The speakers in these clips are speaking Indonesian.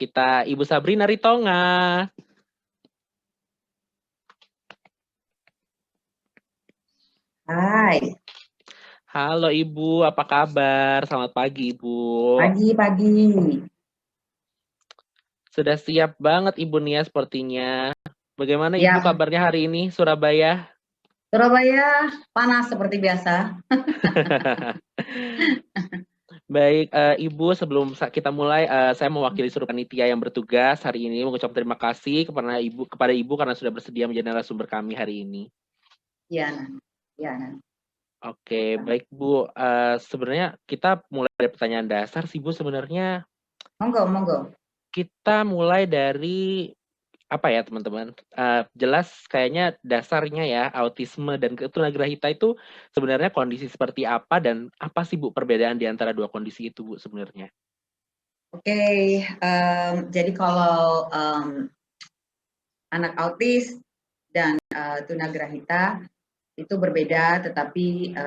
kita Ibu Sabrina Ritonga. Hai. Halo Ibu, apa kabar? Selamat pagi Ibu. Pagi. Sudah siap banget Ibu Nia sepertinya. Bagaimana Ibu Ya, kabarnya hari ini Surabaya? Surabaya panas seperti biasa. Baik, Ibu, sebelum kita mulai, saya mewakili seluruh panitia yang bertugas hari ini mengucapkan terima kasih kepada Ibu karena sudah bersedia menjadi narasumber kami hari ini. Iya, Nan. Iya, Nan. Oke, baik Bu. Sebenarnya kita mulai dari pertanyaan dasar sih Bu. Sebenarnya Monggo. kita mulai dari apa ya teman-teman? Jelas kayaknya dasarnya ya autisme dan ketunagrahita itu sebenarnya kondisi seperti apa dan apa sih Bu perbedaan di antara dua kondisi itu Bu sebenarnya? Oke, jadi kalau anak autis dan tunagrahita itu berbeda, tetapi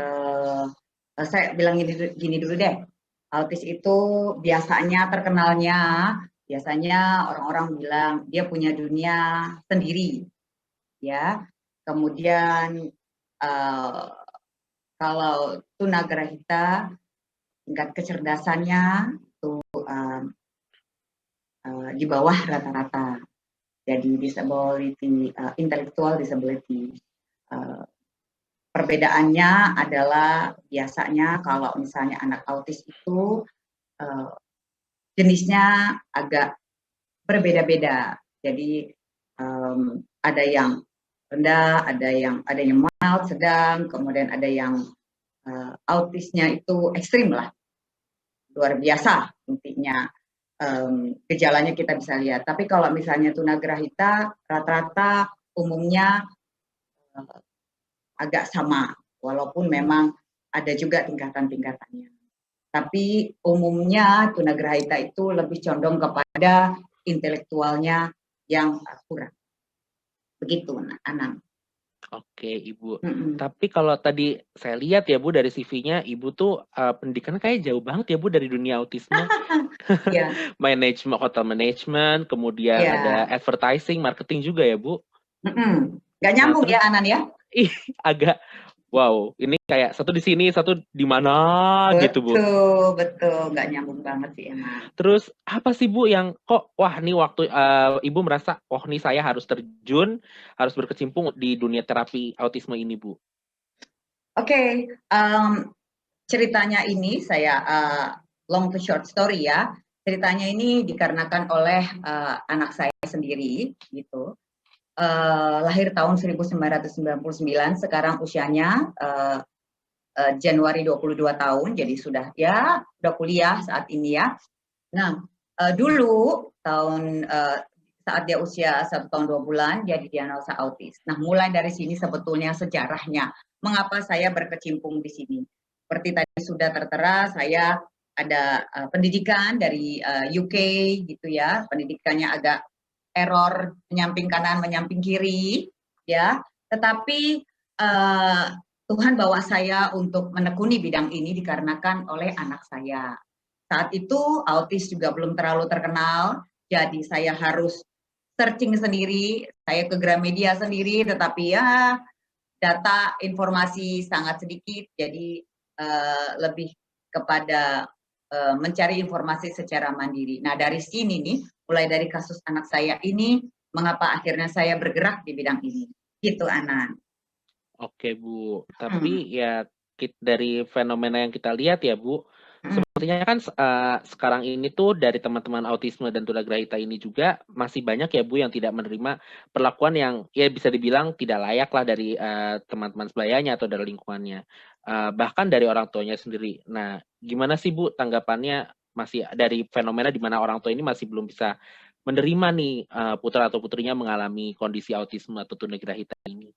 saya bilang gini dulu deh. Autis itu biasanya orang-orang bilang dia punya dunia sendiri, ya. Kemudian kalau tunagrahita tingkat kecerdasannya itu di bawah rata-rata. Jadi intellectual disability. Perbedaannya adalah biasanya kalau misalnya anak autis itu jenisnya agak berbeda-beda. Jadi ada yang rendah, ada yang mild, sedang, kemudian ada yang autisnya itu ekstrim lah, luar biasa intinya. Gejalanya kita bisa lihat. Tapi kalau misalnya tunagrahita rata-rata umumnya agak sama, walaupun memang ada juga tingkatan-tingkatannya. Tapi umumnya tunagrahita itu lebih condong kepada intelektualnya yang kurang. Begitu, Anang. Oke, Ibu. Tapi kalau tadi saya lihat ya Bu dari CV-nya, Ibu tuh pendidikan kayak jauh banget ya Bu dari dunia autisme. Yeah. Manajemen, hotel management, kemudian ada advertising, marketing juga ya Bu. Nggak nyambung ya Anan ya? Agak wow, ini kayak satu di sini, satu di mana gitu Bu. Betul, nggak nyambung banget sih emang. Terus apa sih Bu yang kok wah nih waktu Ibu merasa oh nih saya harus terjun, harus berkecimpung di dunia terapi autisme ini Bu? Oke, ceritanya ini saya long to short story ya. Ceritanya ini dikarenakan oleh anak saya sendiri gitu. Lahir tahun 1999, sekarang usianya Januari 22 tahun, jadi sudah kuliah saat ini ya. Nah, dulu saat dia usia 1 tahun 2 bulan dia didiagnosa autis. Nah, mulai dari sini sebetulnya sejarahnya mengapa saya berkecimpung di sini. Seperti tadi sudah tertera, saya ada pendidikan dari UK gitu ya, pendidikannya agak error, menyamping kanan, menyamping kiri, ya. Tetapi Tuhan bawa saya untuk menekuni bidang ini dikarenakan oleh anak saya. Saat itu autis juga belum terlalu terkenal, jadi saya harus searching sendiri, saya ke Gramedia sendiri, tetapi ya data informasi sangat sedikit, jadi lebih kepada mencari informasi secara mandiri. Nah dari sini nih, mulai dari kasus anak saya ini, mengapa akhirnya saya bergerak di bidang ini, gitu Anan. Oke Bu, tapi ya dari fenomena yang kita lihat ya Bu, sepertinya kan sekarang ini tuh dari teman-teman autisme dan tunagrahita ini juga masih banyak ya Bu yang tidak menerima perlakuan yang ya bisa dibilang tidak layak lah dari teman-teman sebayanya atau dari lingkungannya, bahkan dari orang tuanya sendiri. Nah, gimana sih Bu tanggapannya masih dari fenomena di mana orang tua ini masih belum bisa menerima nih putra atau putrinya mengalami kondisi autisme atau tunagrahita ini?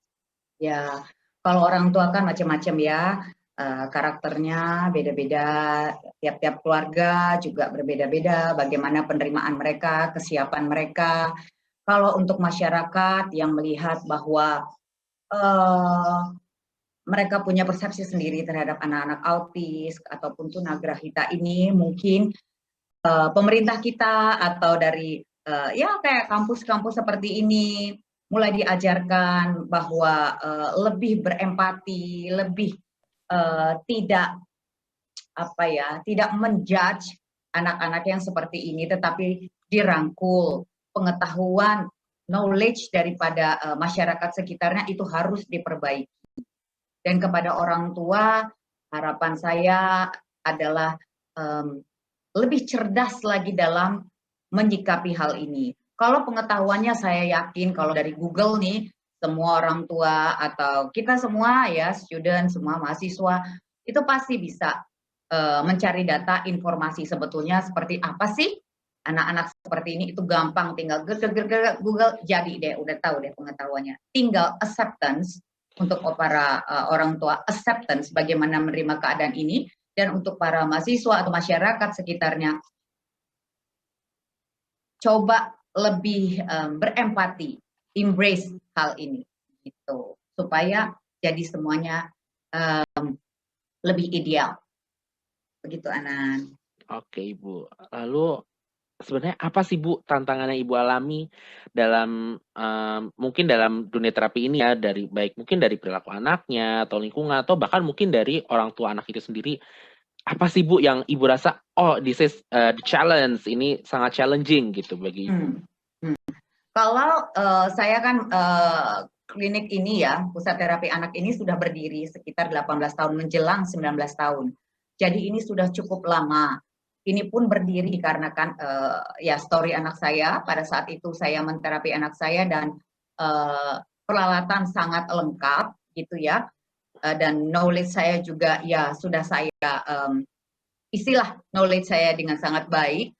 Ya, kalau orang tua kan macam-macam ya, karakternya beda-beda, tiap-tiap keluarga juga berbeda-beda, bagaimana penerimaan mereka, kesiapan mereka. Kalau untuk masyarakat yang melihat bahwa mereka punya persepsi sendiri terhadap anak-anak autis ataupun tunagrahita ini, mungkin pemerintah kita atau dari ya kayak kampus-kampus seperti ini mulai diajarkan bahwa lebih berempati, lebih tidak tidak menjudge anak-anak yang seperti ini, tetapi dirangkul pengetahuan, knowledge daripada masyarakat sekitarnya itu harus diperbaiki. Dan kepada orang tua, harapan saya adalah lebih cerdas lagi dalam menyikapi hal ini. Kalau pengetahuannya saya yakin kalau dari Google nih, semua orang tua atau kita semua ya, student, semua mahasiswa, itu pasti bisa mencari data informasi sebetulnya seperti apa sih anak-anak seperti ini, itu gampang, tinggal Google jadi deh, udah tahu deh pengetahuannya. Tinggal acceptance untuk para orang tua, acceptance bagaimana menerima keadaan ini, dan untuk para mahasiswa atau masyarakat sekitarnya coba lebih berempati, embrace hal ini gitu, supaya jadi semuanya lebih ideal. Begitu, Anan. Oke, Ibu. Lalu sebenarnya apa sih, Bu, tantangan yang Ibu alami dalam mungkin dalam dunia terapi ini ya, baik mungkin dari perilaku anaknya atau lingkungan atau bahkan mungkin dari orang tua anak itu sendiri. Apa sih, Bu, yang Ibu rasa, oh this is the challenge, ini sangat challenging gitu bagi Ibu? Kalau saya kan klinik ini ya, pusat terapi anak ini sudah berdiri sekitar 18 tahun menjelang 19 tahun. Jadi ini sudah cukup lama. Ini pun berdiri dikarenakan ya story anak saya. Pada saat itu saya menterapi anak saya dan peralatan sangat lengkap gitu ya. Dan knowledge saya juga ya sudah saya istilah knowledge saya dengan sangat baik.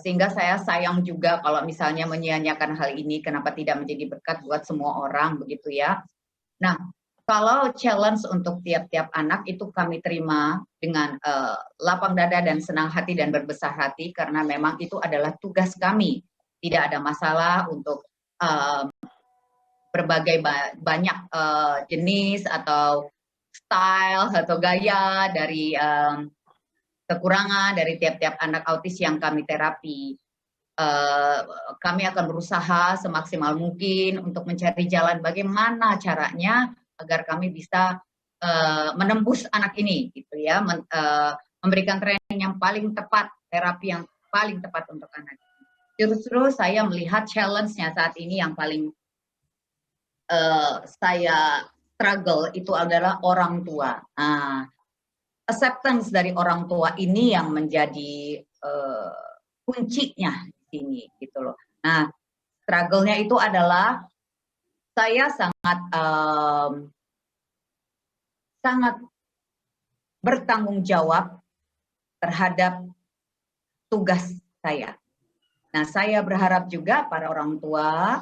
Sehingga saya sayang juga kalau misalnya menyia-nyiakan hal ini, kenapa tidak menjadi berkat buat semua orang begitu ya. Nah, kalau challenge untuk tiap-tiap anak itu kami terima dengan lapang dada dan senang hati dan berbesar hati, karena memang itu adalah tugas kami. Tidak ada masalah untuk berbagai banyak jenis atau style atau gaya dari kekurangan dari tiap-tiap anak autis yang kami terapi. Kami akan berusaha semaksimal mungkin untuk mencari jalan bagaimana caranya agar kami bisa menembus anak ini, gitu ya, memberikan training yang paling tepat, terapi yang paling tepat untuk anak. Justru saya melihat challenge-nya saat ini yang paling saya struggle itu adalah orang tua. Acceptance dari orang tua ini yang menjadi kuncinya di sini gitu loh. Nah, struggle-nya itu adalah saya sangat bertanggung jawab terhadap tugas saya. Nah, saya berharap juga para orang tua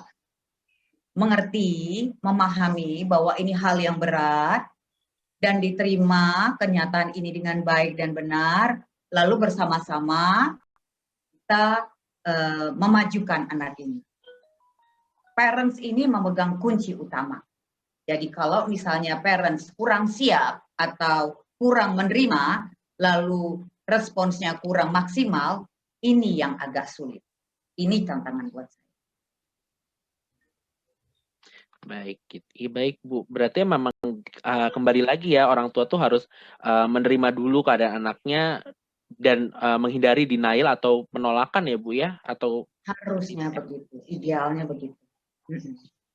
mengerti, memahami bahwa ini hal yang berat dan diterima kenyataan ini dengan baik dan benar, lalu bersama-sama kita memajukan anak ini. Parents ini memegang kunci utama. Jadi kalau misalnya parents kurang siap atau kurang menerima, lalu responsnya kurang maksimal, ini yang agak sulit. Ini tantangan buat saya. Baik, baik Bu. Berarti memang kembali lagi ya, orang tua tuh harus menerima dulu keadaan anaknya dan menghindari denial atau penolakan ya Bu ya, atau harusnya begitu, idealnya begitu.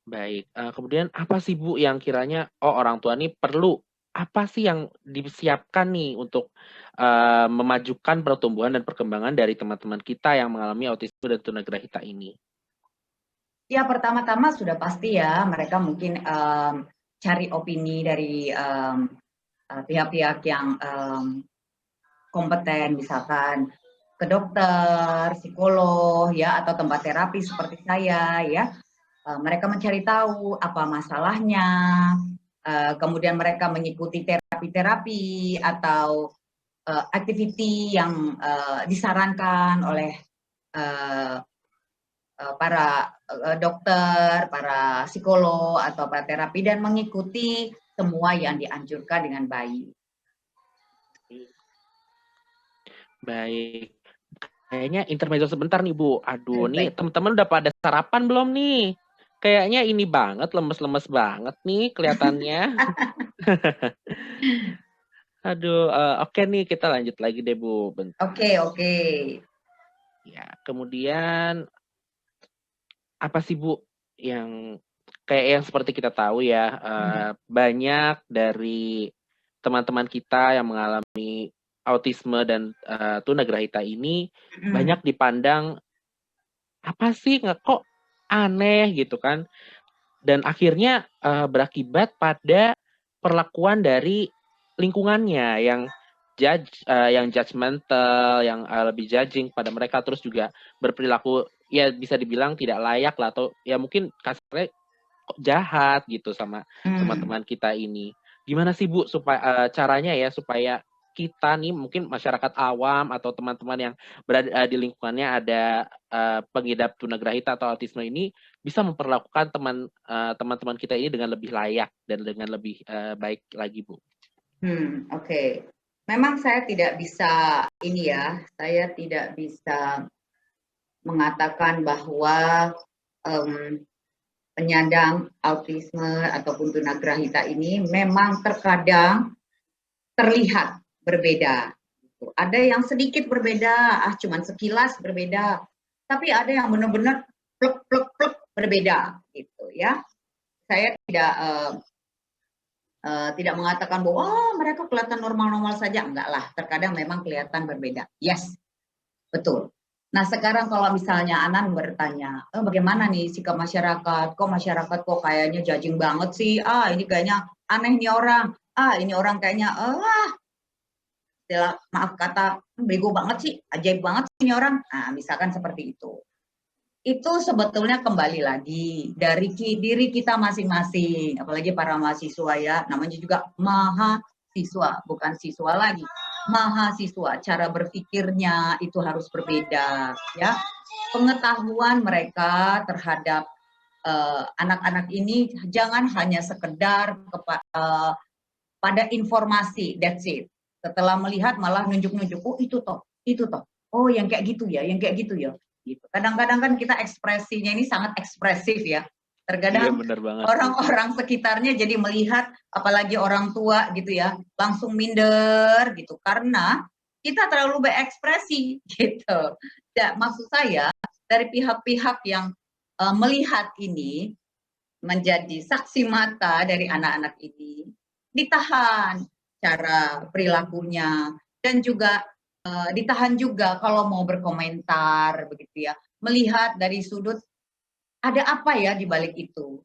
Baik, kemudian apa sih Bu yang kiranya orang tua nih perlu apa sih yang disiapkan nih untuk memajukan pertumbuhan dan perkembangan dari teman-teman kita yang mengalami autisme dan tunagrahita ini? Ya, pertama-tama sudah pasti ya, mereka mungkin cari opini dari pihak-pihak yang kompeten, misalkan ke dokter, psikolog, ya, atau tempat terapi seperti saya, ya. Mereka mencari tahu apa masalahnya, kemudian mereka mengikuti terapi-terapi atau activity yang disarankan oleh para dokter, para psikolog atau para terapi, dan mengikuti semua yang dianjurkan dengan baik. Baik. Kayaknya intermezzo sebentar nih, Bu. Aduh, nih Baik. teman-teman udah pada sarapan belum nih? Kayaknya ini banget, lemes-lemes banget nih kelihatannya. Aduh, oke nih kita lanjut lagi deh, Bu. Oke, Bentar. oke. Ya, kemudian apa sih, Bu, yang kayak yang seperti kita tahu ya, Mhm, banyak dari teman-teman kita yang mengalami autisme dan, tunagrahita ini mhm, banyak dipandang, "Apa sih, kok aneh?" Gitu kan. Dan akhirnya, berakibat pada perlakuan dari lingkungannya yang judgemental, yang, lebih judging pada mereka, terus juga berperilaku ya bisa dibilang tidak layak lah atau ya mungkin kasarnya kok jahat gitu sama mmm, teman-teman kita ini. Gimana sih Bu caranya ya supaya kita nih mungkin masyarakat awam atau teman-teman yang berada, di lingkungannya ada, pengidap tunagrahita atau autisme ini bisa memperlakukan teman-teman kita ini dengan lebih layak dan dengan lebih, baik lagi, Bu? oke. Memang saya tidak bisa ini ya, saya tidak bisa mengatakan bahwa, mmm, penyandang autisme ataupun tunagrahita ini memang terkadang terlihat berbeda, gitu. Ada yang sedikit berbeda, cuman sekilas berbeda, tapi ada yang benar-benar plek plek plek berbeda, gitu ya. Saya tidak mengatakan bahwa, "Oh, mereka kelihatan normal-normal saja," enggak lah, terkadang memang kelihatan berbeda. Yes, betul. Nah, sekarang kalau misalnya Anan bertanya, bagaimana nih sikap masyarakat? Kok masyarakat kok kayaknya judging banget sih? Ah, ini kayaknya aneh nih orang. Ah, ini orang kayaknya, istilah maaf kata, bego banget sih, ajaib banget sih ini orang." Nah, misalkan seperti itu. Itu sebetulnya kembali lagi dari diri kita masing-masing, apalagi para mahasiswa ya, namanya juga mahasiswa, bukan siswa lagi. Mahasiswa, cara berpikirnya itu harus berbeda, ya. Pengetahuan mereka terhadap anak-anak ini jangan hanya sekedar pada informasi, that's it. Setelah melihat malah nunjuk-nunjuk, oh itu toh, oh yang kayak gitu ya, yang kayak gitu ya. Gitu. Kadang-kadang kan kita ekspresinya ini sangat ekspresif ya. Iya Terkadang bener banget, Bu. orang-orang sekitarnya jadi melihat, apalagi orang tua gitu ya, langsung minder gitu karena kita terlalu berekspresi gitu. Ya, maksud saya dari pihak-pihak yang melihat ini menjadi saksi mata dari anak-anak ini ditahan cara perilakunya dan juga ditahan juga kalau mau berkomentar begitu ya, melihat dari sudut ada apa ya di balik itu.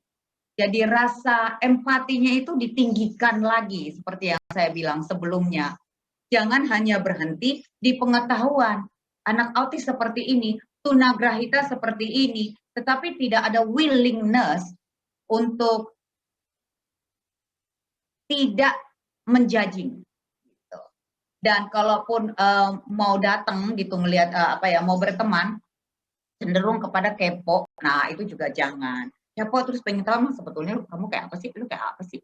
Jadi rasa empatinya itu ditinggikan lagi seperti yang saya bilang sebelumnya. Jangan hanya berhenti di pengetahuan. Anak autis seperti ini, tunagrahita seperti ini, tetapi tidak ada willingness untuk tidak menjudging gitu. Dan kalaupun mau datang gitu melihat apa ya mau berteman cenderung kepada kepo. Nah, itu juga jangan. Kepo terus pengen tahu emang sebetulnya kamu kayak apa sih? Lu kayak apa sih?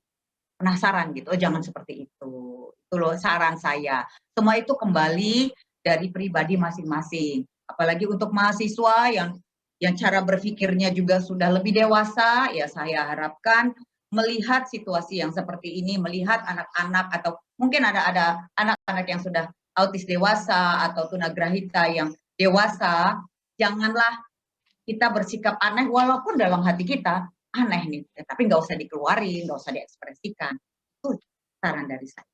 Penasaran gitu. Oh, jangan seperti itu. Itu loh saran saya. Semua itu kembali dari pribadi masing-masing. Apalagi untuk mahasiswa yang cara berpikirnya juga sudah lebih dewasa, ya saya harapkan melihat situasi yang seperti ini, melihat anak-anak atau mungkin ada anak-anak yang sudah autis dewasa atau tunagrahita yang dewasa, janganlah kita bersikap aneh walaupun dalam hati kita aneh nih, tapi nggak usah dikeluarin, nggak usah diekspresikan. Itu saran dari saya.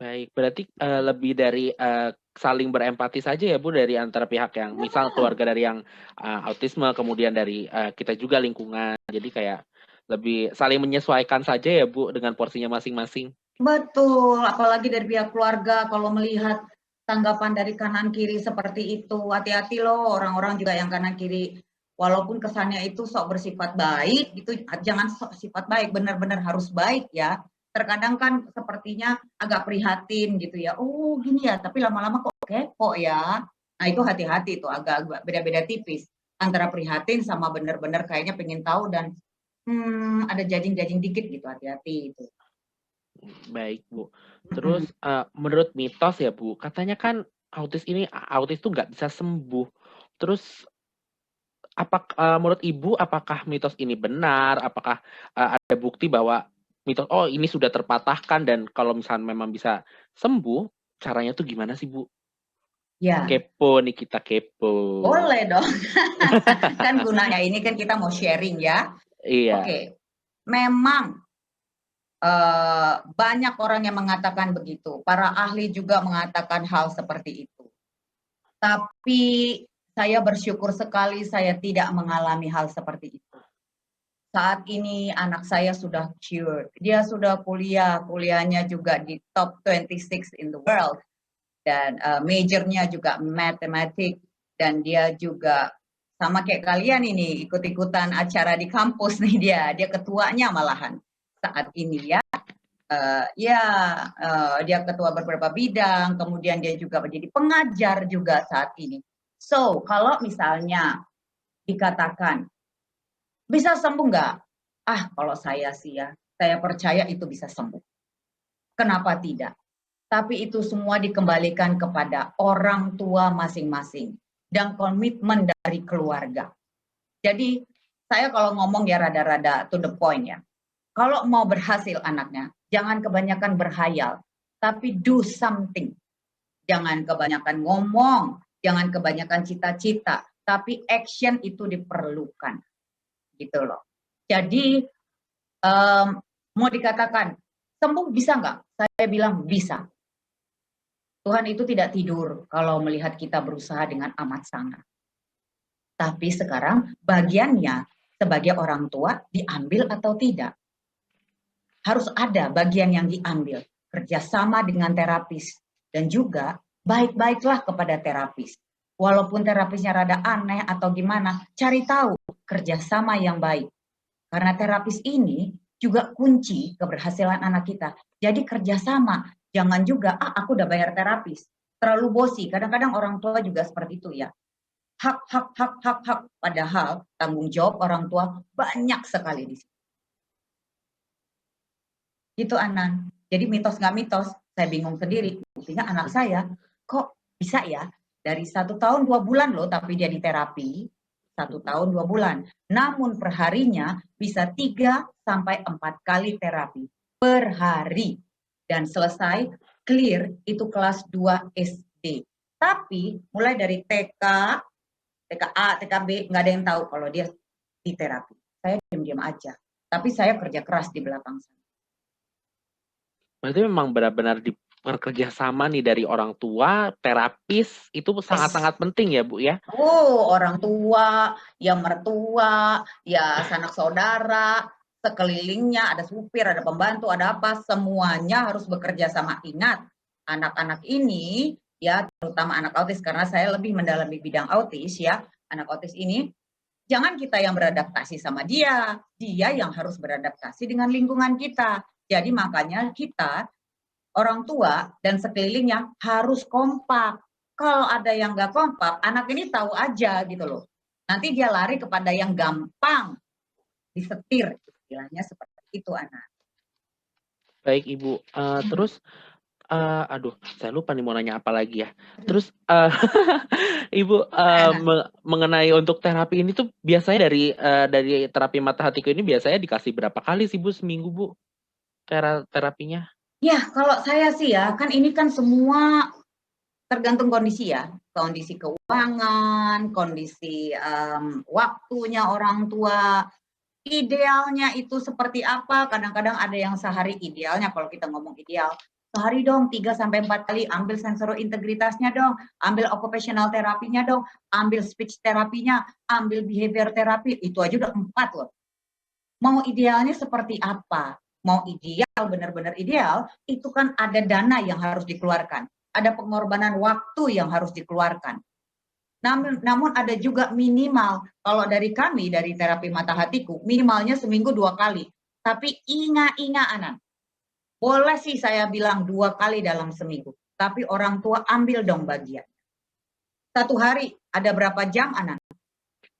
Baik, berarti, lebih dari, saling berempati saja ya, Bu, dari antara pihak yang misal Ya, keluarga dari yang, autisme, kemudian dari, kita juga lingkungan. Jadi kayak lebih saling menyesuaikan saja ya, Bu, dengan porsinya masing-masing. betul, apalagi dari pihak keluarga kalau melihat tanggapan dari kanan kiri seperti itu, hati-hati loh orang-orang juga yang kanan kiri, walaupun kesannya itu sok bersifat baik gitu, jangan sok sifat baik, benar-benar harus baik ya. Terkadang kan sepertinya agak prihatin gitu ya, oh gini ya, tapi lama-lama kok kepo ya. Nah itu hati-hati itu agak-agak beda-beda tipis antara prihatin sama benar-benar kayaknya pengen tahu dan ada judging-judging dikit gitu, hati-hati itu. Baik, Bu. Terus, Mhm, menurut mitos ya, Bu, katanya kan autis tuh nggak bisa sembuh. Terus menurut Ibu, apakah mitos ini benar? Apakah, ada bukti bahwa oh ini sudah terpatahkan dan kalau misalnya memang bisa sembuh, caranya tuh gimana sih, Bu? Ya, Kepo nih kita, kepo. boleh dong. Kan gunanya ini kan kita mau sharing ya. Iya, Oke, memang banyak orang yang mengatakan begitu. Para ahli juga mengatakan hal seperti itu. Tapi saya bersyukur sekali saya tidak mengalami hal seperti itu. Saat ini anak saya sudah cured. Dia sudah kuliah, kuliahnya juga di top 26 in the world. Dan majornya juga matematik. Dan dia juga sama kayak kalian ini, ikut-ikutan acara di kampus nih dia. Dia ketuanya malahan saat ini ya. Dia ketua beberapa bidang, kemudian dia juga menjadi pengajar juga saat ini. So, kalau misalnya dikatakan, bisa sembuh nggak? Kalau saya sih ya, saya percaya itu bisa sembuh. Kenapa tidak? Tapi itu semua dikembalikan kepada orang tua masing-masing dan komitmen dari keluarga. Jadi, saya kalau ngomong ya rada-rada to the point ya. Kalau mau berhasil anaknya, jangan kebanyakan berhayal, tapi do something. Jangan kebanyakan ngomong, jangan kebanyakan cita-cita, tapi action itu diperlukan. Gitu loh. Jadi, mau dikatakan, sembuh bisa nggak? Saya bilang bisa. Tuhan itu tidak tidur kalau melihat kita berusaha dengan amat sangat. Tapi sekarang bagiannya sebagai orang tua diambil atau tidak. Harus ada bagian yang diambil, kerjasama dengan terapis, dan juga baik-baiklah kepada terapis. Walaupun terapisnya rada aneh atau gimana, cari tahu kerjasama yang baik. Karena terapis ini juga kunci keberhasilan anak kita. Jadi kerjasama, jangan juga, aku udah bayar terapis, terlalu bosi. Kadang-kadang orang tua juga seperti itu ya. Hak. Padahal tanggung jawab orang tua banyak sekali di sini. Gitu Anan. Jadi mitos nggak mitos, saya bingung sendiri. Buktinya anak saya kok bisa ya dari 1 tahun 2 bulan loh, tapi dia di terapi 1 tahun 2 bulan. Namun perharinya bisa 3 sampai 4 kali terapi per hari dan selesai clear itu kelas 2 SD. Tapi mulai dari TK, TKA, TKB nggak ada yang tahu kalau dia di terapi. Saya diam-diam aja. Tapi saya kerja keras di belakang sana. berarti memang benar-benar bekerja sama nih dari orang tua, terapis, itu sangat-sangat penting ya, Bu, ya? Orang tua, ya mertua, ya sanak saudara, sekelilingnya, ada supir, ada pembantu, ada apa, semuanya harus bekerja sama. Ingat, anak-anak ini, ya terutama anak autis, karena saya lebih mendalami bidang autis ya, anak autis ini, jangan kita yang beradaptasi sama dia yang harus beradaptasi dengan lingkungan kita. Jadi makanya kita, orang tua dan sekelilingnya harus kompak. Kalau ada yang nggak kompak, anak ini tahu aja gitu loh. Nanti dia lari kepada yang gampang disetir, istilahnya seperti itu anak. Baik Ibu, terus, aduh saya lupa nih mau nanya apa lagi ya. Terus, Ibu, mengenai untuk terapi ini tuh biasanya dari terapi mata hatiku ini biasanya dikasih berapa kali sih Bu seminggu Bu, terapinya? Ya kalau saya sih ya, kan ini kan semua tergantung kondisi ya, kondisi keuangan, kondisi waktunya orang tua, idealnya itu seperti apa, kadang-kadang ada yang sehari idealnya kalau kita ngomong ideal, sehari dong 3 sampai 4 kali ambil sensor integritasnya dong, ambil occupational terapinya dong, ambil speech terapinya, ambil behavior terapi, itu aja udah 4 loh. Mau idealnya seperti apa? Mau ideal, benar-benar ideal, itu kan ada dana yang harus dikeluarkan, ada pengorbanan waktu yang harus dikeluarkan. Namun ada juga minimal, kalau dari kami, dari terapi mata hatiku, minimalnya seminggu 2 kali. Tapi ingat Anan, boleh sih saya bilang 2 kali dalam seminggu, tapi orang tua ambil dong bagian. 1 hari ada berapa jam Anan?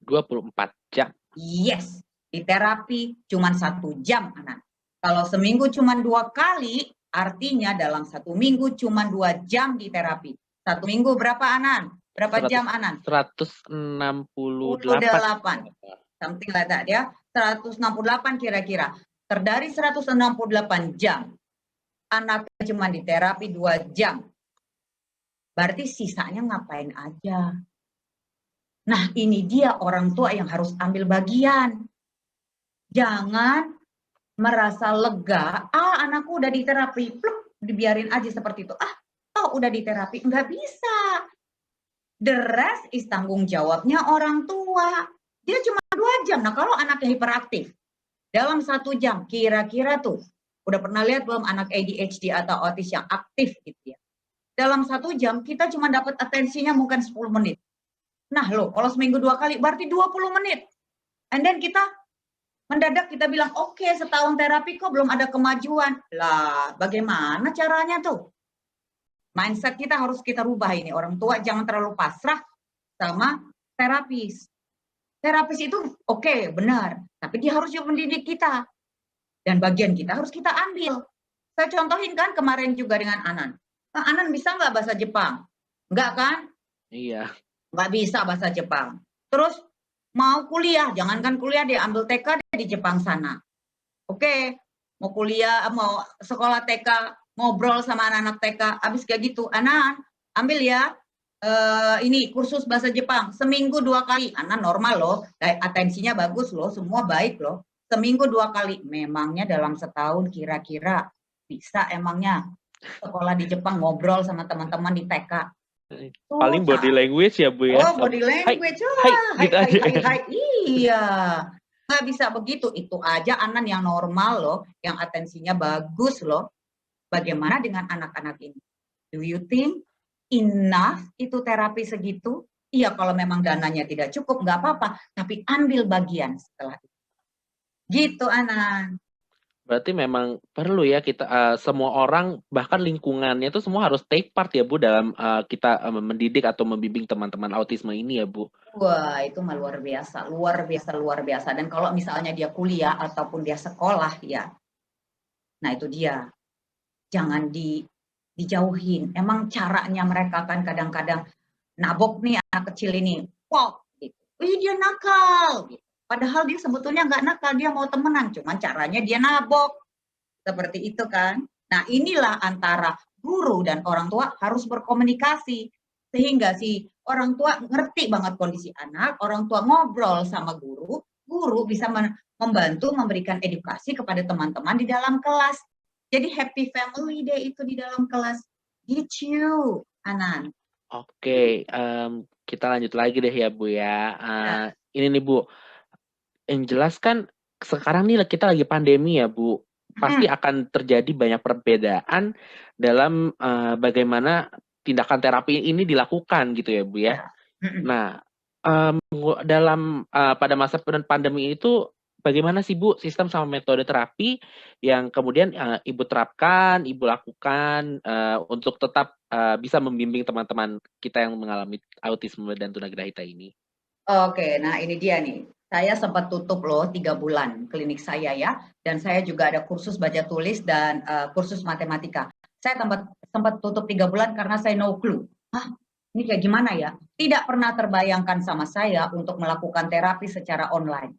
24 jam. Yes, di terapi cuma 1 jam Anan. Kalau seminggu cuma 2 kali, artinya dalam 1 minggu cuma 2 jam di terapi. 1 minggu berapa, Anan? Berapa 100 jam, Anan? 168. Something like that ya. 168 kira-kira. Dari 168 jam, anak cuma di terapi 2 jam. Berarti sisanya ngapain aja? Nah, ini dia orang tua yang harus ambil bagian. Jangan merasa lega, anakku udah di terapi, pluk, dibiarin aja seperti itu. Udah di terapi, nggak bisa. The rest is tanggung jawabnya orang tua. Dia cuma 2 jam. Nah, kalau anaknya hiperaktif, dalam 1 jam, kira-kira tuh, udah pernah lihat belum anak ADHD atau autis yang aktif gitu ya. Dalam 1 jam, kita cuma dapat atensinya mungkin 10 menit. Nah loh, kalau seminggu 2 kali, berarti 20 menit. And then kita mendadak kita bilang, oke, setahun terapi kok belum ada kemajuan. Lah, bagaimana caranya tuh? Mindset kita harus kita rubah ini. Orang tua jangan terlalu pasrah sama terapis. Terapis itu oke, benar. Tapi dia harus juga mendidik kita. Dan bagian kita harus kita ambil. Saya contohin kan kemarin juga dengan Anan. Anan bisa nggak bahasa Jepang? Enggak kan? Iya. Nggak bisa bahasa Jepang. Terus mau kuliah, jangankan kuliah, dia ambil TK dia di Jepang sana. Oke, mau kuliah, mau sekolah TK, ngobrol sama anak-anak TK, habis kayak gitu, Anan, ambil ya, ini kursus bahasa Jepang, seminggu 2 kali, Anan normal loh, atensinya bagus loh, semua baik loh, seminggu 2 kali, memangnya dalam setahun kira-kira bisa emangnya sekolah di Jepang ngobrol sama teman-teman di TK? Paling body language ya Bu ya. Oh, body language, gitu aja. Hai, iya. Nggak bisa begitu, itu aja Anan yang normal loh, yang atensinya bagus loh. Bagaimana dengan anak-anak ini? Do you think enough itu terapi segitu? Iya, kalau memang dananya tidak cukup, nggak apa-apa. Tapi ambil bagian setelah itu. Gitu, Anan. Berarti memang perlu ya kita semua orang, bahkan lingkungannya itu semua harus take part ya Bu dalam kita mendidik atau membimbing teman-teman autisme ini ya Bu. Wah, itu mah luar biasa, luar biasa, luar biasa. Dan kalau misalnya dia kuliah ataupun dia sekolah ya, nah itu dia. Jangan dijauhin. Emang caranya mereka kan kadang-kadang nabok nih anak kecil ini, wow, gitu. Wih, dia nakal, gitu. Padahal dia sebetulnya nggak nakal, dia mau temenan, cuman caranya dia nabok. Seperti itu kan. Nah, inilah antara guru dan orang tua harus berkomunikasi. Sehingga si orang tua ngerti banget kondisi anak, orang tua ngobrol sama guru, guru bisa membantu memberikan edukasi kepada teman-teman di dalam kelas. Jadi happy family day itu di dalam kelas. Gitu, Anan. Oke, kita lanjut lagi deh ya Bu ya. Ini nih Bu, yang jelas kan sekarang nih kita lagi pandemi ya Bu. Pasti akan terjadi banyak perbedaan dalam bagaimana tindakan terapi ini dilakukan gitu ya Bu ya. Nah, dalam pada masa pandemi itu bagaimana sih Bu sistem sama metode terapi yang kemudian Ibu terapkan, Ibu lakukan untuk tetap bisa membimbing teman-teman kita yang mengalami autisme dan tunagrahita ini? Oke, nah ini dia nih. Saya sempat tutup loh 3 bulan klinik saya ya. Dan saya juga ada kursus baca tulis dan kursus matematika. Saya sempat tutup 3 bulan karena saya no clue. Ini kayak gimana ya? Tidak pernah terbayangkan sama saya untuk melakukan terapi secara online.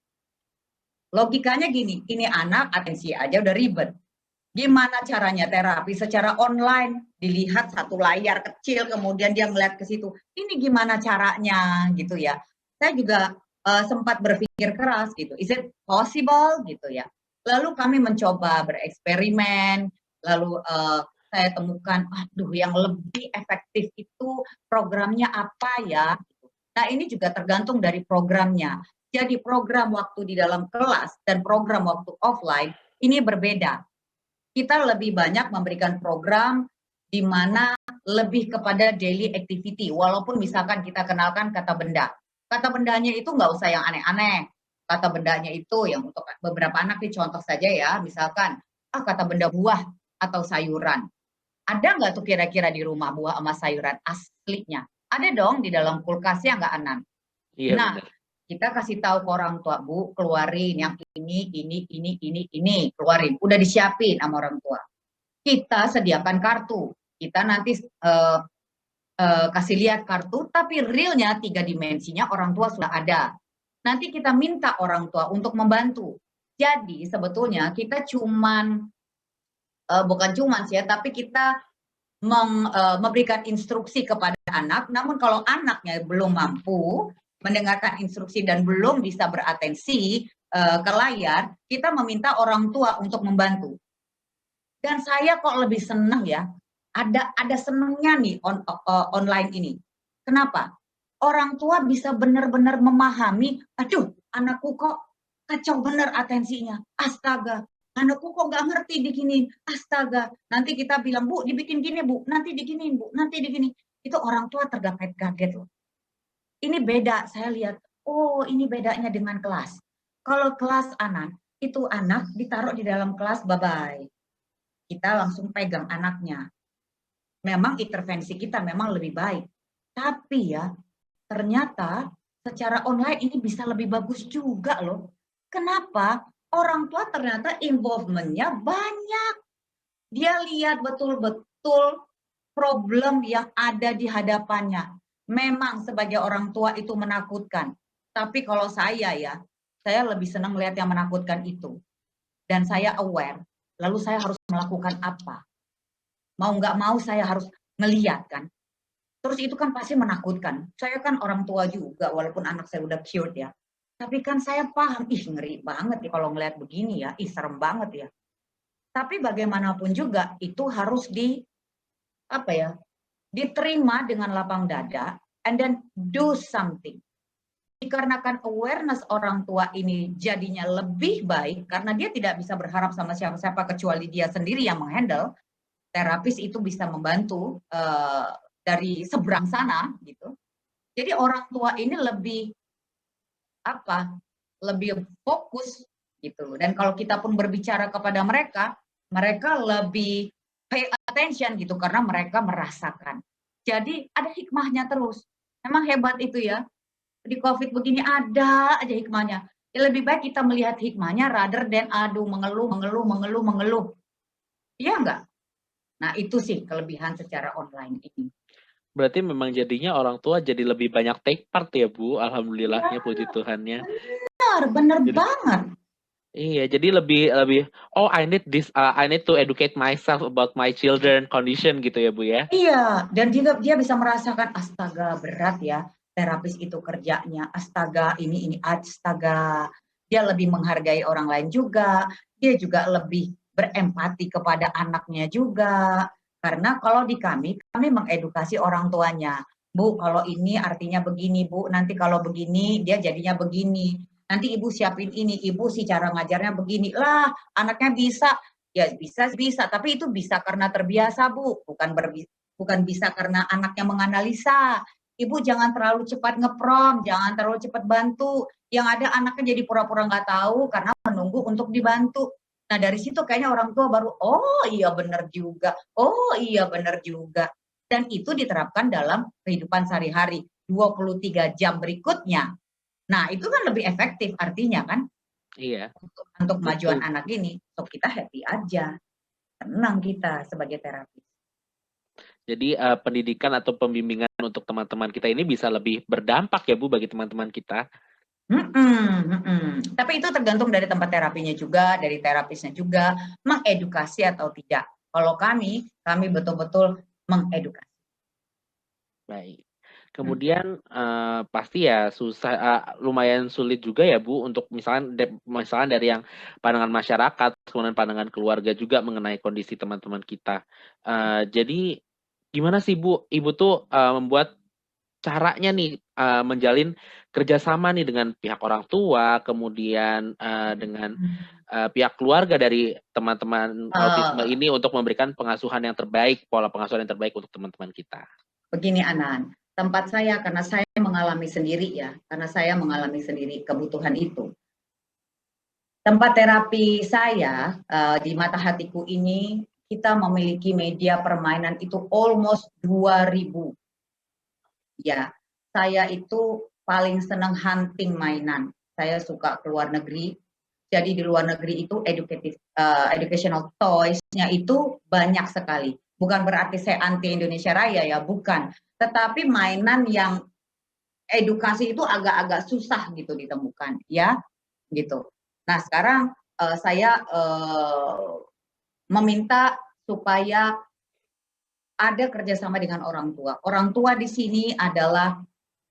Logikanya gini, ini anak atensi aja udah ribet. Gimana caranya terapi secara online? Dilihat satu layar kecil, kemudian dia melihat ke situ. Ini gimana caranya gitu ya. Saya juga sempat berpikir keras gitu. Is it possible gitu ya. Lalu kami mencoba bereksperimen, lalu saya temukan, aduh yang lebih efektif itu programnya apa ya. Nah ini juga tergantung dari programnya. Jadi program waktu di dalam kelas dan program waktu offline ini berbeda. Kita lebih banyak memberikan program di mana lebih kepada daily activity. Walaupun misalkan kita kenalkan kata benda. Kata bendanya itu nggak usah yang aneh-aneh. Kata bendanya itu yang untuk beberapa anak nih contoh saja ya. Misalkan, kata benda buah atau sayuran. Ada nggak tuh kira-kira di rumah buah sama sayuran aslinya? Ada dong di dalam kulkasnya nggak, Anan? Iya, nah, benar. Kita kasih tahu ke orang tua, Bu, keluarin yang ini, keluarin. Udah disiapin sama orang tua. Kita sediakan kartu. Kita nanti kasih lihat kartu, tapi realnya 3 dimensinya orang tua sudah ada. Nanti kita minta orang tua untuk membantu. Jadi sebetulnya kita bukan cuman sih ya, tapi kita memberikan instruksi kepada anak, namun kalau anaknya belum mampu mendengarkan instruksi dan belum bisa beratensi ke layar, kita meminta orang tua untuk membantu. Dan saya kok lebih senang ya, ada senangnya nih online ini. Kenapa? Orang tua bisa benar-benar memahami, aduh anakku kok kacau bener atensinya, astaga, anakku kok nggak ngerti bikinin, astaga. Nanti kita bilang, Bu, dibikin gini, Bu, nanti diginiin, Bu, nanti digini. Itu orang tua tergaget-gaget loh. Ini beda, saya lihat, oh ini bedanya dengan kelas. Kalau kelas anak, itu anak ditaruh di dalam kelas, bye-bye. Kita langsung pegang anaknya. Memang intervensi kita memang lebih baik. Tapi ya, ternyata secara online ini bisa lebih bagus juga loh. Kenapa? Orang tua ternyata involvement-nya banyak. Dia lihat betul-betul problem yang ada di hadapannya. Memang sebagai orang tua itu menakutkan. Tapi kalau saya ya, saya lebih senang melihat yang menakutkan itu. Dan saya aware, lalu saya harus melakukan apa. Mau nggak mau saya harus ngeliat kan. Terus itu kan pasti menakutkan. Saya kan orang tua juga, walaupun anak saya udah cured ya. Tapi kan saya paham, ih ngeri banget ya kalau ngeliat begini ya, ih serem banget ya. Tapi bagaimanapun juga itu harus diterima dengan lapang dada, and then do something. Dikarenakan awareness orang tua ini jadinya lebih baik, karena dia tidak bisa berharap sama siapa-siapa kecuali dia sendiri yang menghandle, terapis itu bisa membantu dari seberang sana gitu. Jadi orang tua ini lebih fokus gitu. Dan kalau kita pun berbicara kepada mereka, mereka lebih pay attention gitu karena mereka merasakan. Jadi ada hikmahnya terus. Memang hebat itu ya. Di COVID begini ada aja hikmahnya. Ya, lebih baik kita melihat hikmahnya rather than mengeluh. Iya enggak? Nah, itu sih kelebihan secara online ini. Berarti memang jadinya orang tua jadi lebih banyak take part ya, Bu, alhamdulillahnya, puji Tuhannya. Bener banget. Iya, jadi lebih oh I need to educate myself about my children condition gitu ya, Bu ya. Iya, dan juga dia bisa merasakan astaga berat ya terapis itu kerjanya, astaga ini astaga. Dia lebih menghargai orang lain juga, dia juga lebih berempati kepada anaknya juga. Karena kalau di kami mengedukasi orang tuanya. Bu, kalau ini artinya begini, Bu. Nanti kalau begini, dia jadinya begini. Nanti ibu siapin ini, ibu sih cara ngajarnya begini. Lah, anaknya bisa. Ya bisa, tapi itu bisa karena terbiasa, Bu. Bukan bisa karena anaknya menganalisa. Ibu jangan terlalu cepat ngeprom, jangan terlalu cepat bantu. Yang ada anaknya jadi pura-pura nggak tahu karena menunggu untuk dibantu. Nah dari situ kayaknya orang tua baru, oh iya benar juga, Dan itu diterapkan dalam kehidupan sehari-hari, 23 jam berikutnya. Nah itu kan lebih efektif artinya kan. Iya. Untuk kemajuan anak ini, so kita happy aja. Tenang kita sebagai terapis. Jadi pendidikan atau pembimbingan untuk teman-teman kita ini bisa lebih berdampak ya, Bu, bagi teman-teman kita. Tapi itu tergantung dari tempat terapinya juga, dari terapisnya juga, mengedukasi atau tidak. Kalau kami betul-betul mengedukasi. Baik. Kemudian pasti ya susah, lumayan sulit juga ya, Bu, untuk misalnya dari yang pandangan masyarakat, kemudian pandangan keluarga juga mengenai kondisi teman-teman kita. Jadi gimana sih, Bu, Ibu tuh membuat caranya nih menjalin kerjasama nih dengan pihak orang tua, kemudian dengan pihak keluarga dari teman-teman autisme ini untuk memberikan pengasuhan yang terbaik, pola pengasuhan yang terbaik untuk teman-teman kita. Begini Anan, tempat saya karena saya mengalami sendiri kebutuhan itu. Tempat terapi saya di Mata Hatiku ini kita memiliki media permainan itu almost 2000. Ya, saya itu paling senang hunting mainan. Saya suka ke luar negeri. Jadi di luar negeri itu educational toys-nya itu banyak sekali. Bukan berarti saya anti Indonesia Raya ya, bukan. tetapi mainan yang edukasi itu agak-agak susah gitu ditemukan, ya, gitu. Nah, sekarang saya meminta supaya ada kerjasama dengan orang tua. Orang tua di sini adalah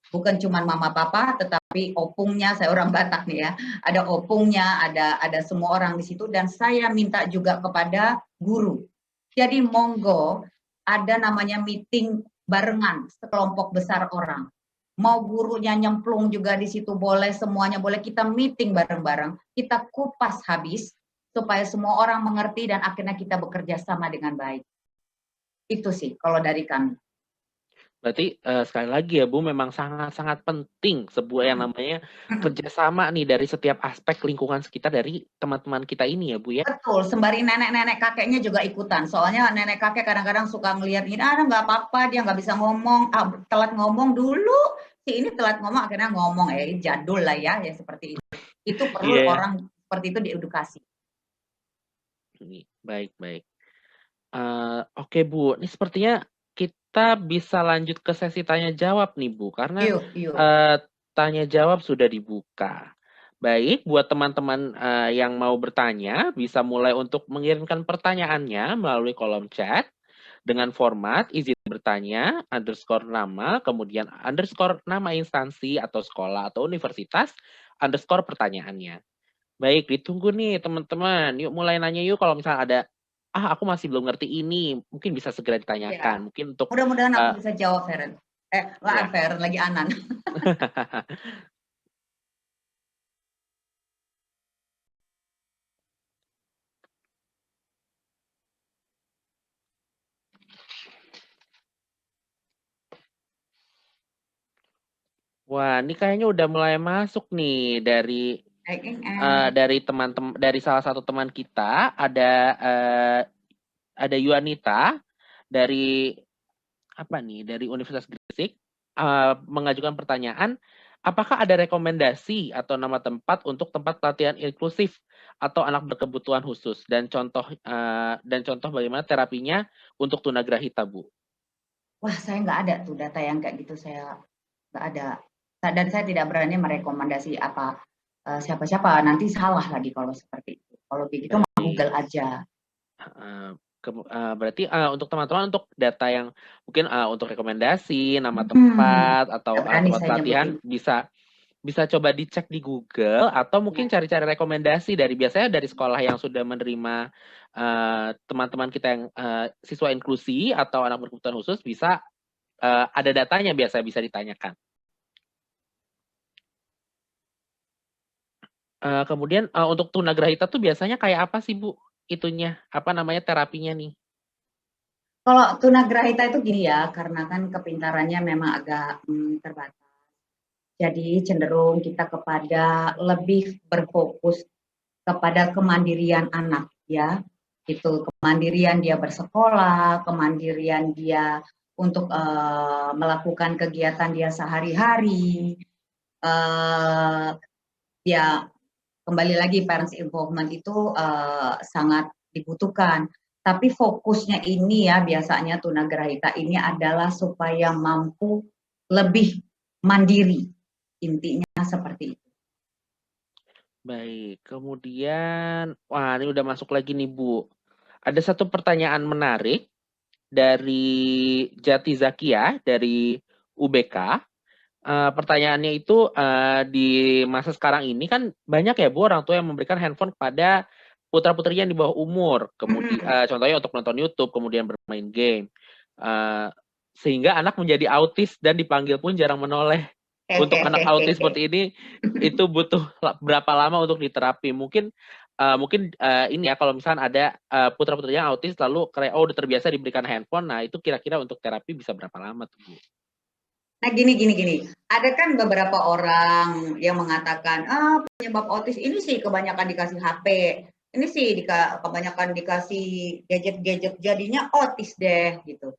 bukan cuma mama papa, tetapi opungnya, saya orang Batak nih ya, ada opungnya, ada semua orang di situ, dan saya minta juga kepada guru. Jadi monggo ada namanya meeting barengan sekelompok besar orang. Mau gurunya nyemplung juga di situ boleh, semuanya boleh, kita meeting bareng-bareng, kita kupas habis supaya semua orang mengerti dan akhirnya kita bekerja sama dengan baik. Itu sih kalau dari kami. Berarti, sekali lagi ya Bu, memang sangat-sangat penting sebuah yang Mhm, namanya mhm. kerjasama nih dari setiap aspek lingkungan sekitar dari teman-teman kita ini ya Bu ya? Betul, sembari nenek-nenek kakeknya juga ikutan. Soalnya nenek kakek kadang-kadang suka ngelihat gini, "Ah, nggak apa-apa, dia nggak bisa ngomong, ah, telat ngomong dulu, si ini telat ngomong akhirnya ngomong." Jadul lah ya, ya seperti itu. Itu perlu Iya ya. orang seperti itu diedukasi. Baik baik. Oke Bu, ini sepertinya kita bisa lanjut ke sesi tanya jawab nih Bu, karena, Yuk yuk. eee, tanya jawab sudah dibuka. Baik, buat teman-teman, yang mau bertanya, bisa mulai untuk mengirimkan pertanyaannya melalui kolom chat dengan format izin bertanya, underscore nama, kemudian underscore nama instansi atau sekolah atau universitas, underscore pertanyaannya. Baik, ditunggu nih teman-teman. Yuk mulai nanya yuk kalau misalnya ada, "Ah, aku masih belum ngerti ini." Mungkin bisa segera Iya. ditanyakan. Mungkin untuk, Mudah-mudahan aku eee bisa jawab, Feren. ya. Feren lagi Anan. Wah, ini kayaknya udah mulai masuk nih dari dari salah satu teman kita, ada Yuanita dari apa nih, dari Universitas Gresik, mengajukan pertanyaan, apakah ada rekomendasi atau nama tempat untuk tempat pelatihan inklusif atau anak berkebutuhan khusus dan contoh bagaimana terapinya untuk tunagrahita, Bu? Wah, saya nggak ada tuh data yang kayak gitu, saya nggak ada. Dan saya tidak berani merekomendasi apa, siapa-siapa, nanti salah lagi kalau seperti itu. Kalau begitu mah Baik, Google aja. heeh, berarti, untuk teman-teman untuk data yang mungkin, untuk rekomendasi, nama Hmm, tempat, atau, nggak berani tempat saya pelatihan nyebutin. bisa Bisa coba dicek di Google atau mungkin Ya. cari-cari rekomendasi biasanya dari sekolah yang sudah menerima, teman-teman kita yang, siswa inklusi atau anak berkebutuhan khusus bisa, ada datanya biasa bisa ditanyakan. Kemudian, untuk tunagrahita tuh biasanya kayak apa sih Bu, itunya, apa namanya, terapinya nih? Kalau tunagrahita itu gini ya, karena kan kepintarannya memang agak terbatas. Jadi cenderung kita kepada lebih berfokus kepada kemandirian anak ya, itu kemandirian dia bersekolah, kemandirian dia untuk melakukan kegiatan dia sehari-hari, ya kembali lagi parents involvement itu sangat dibutuhkan. Tapi fokusnya ini ya biasanya tunagrahita ini adalah supaya mampu lebih mandiri, intinya seperti itu. Baik, kemudian wah ini udah masuk lagi nih Bu. Ada satu pertanyaan menarik dari Jati Zakia dari UBK. Pertanyaannya itu, di masa sekarang ini kan banyak ya Bu orang tua yang memberikan handphone kepada putra-putrinya yang di bawah umur, Mhm. contohnya untuk nonton YouTube, kemudian bermain game, eee, sehingga anak menjadi autis dan dipanggil pun jarang menoleh. Untuk anak autis seperti ini, itu butuh berapa lama untuk diterapi? Mungkin, ini ya kalau misalnya ada, putra-putrinya autis lalu kayak, oh udah terbiasa diberikan handphone, nah itu kira-kira untuk terapi bisa berapa lama tuh Bu? Nah gini, ada kan beberapa orang yang mengatakan, penyebab autis ini sih kebanyakan dikasih HP, ini sih kebanyakan dikasih gadget-gadget jadinya autis deh gitu.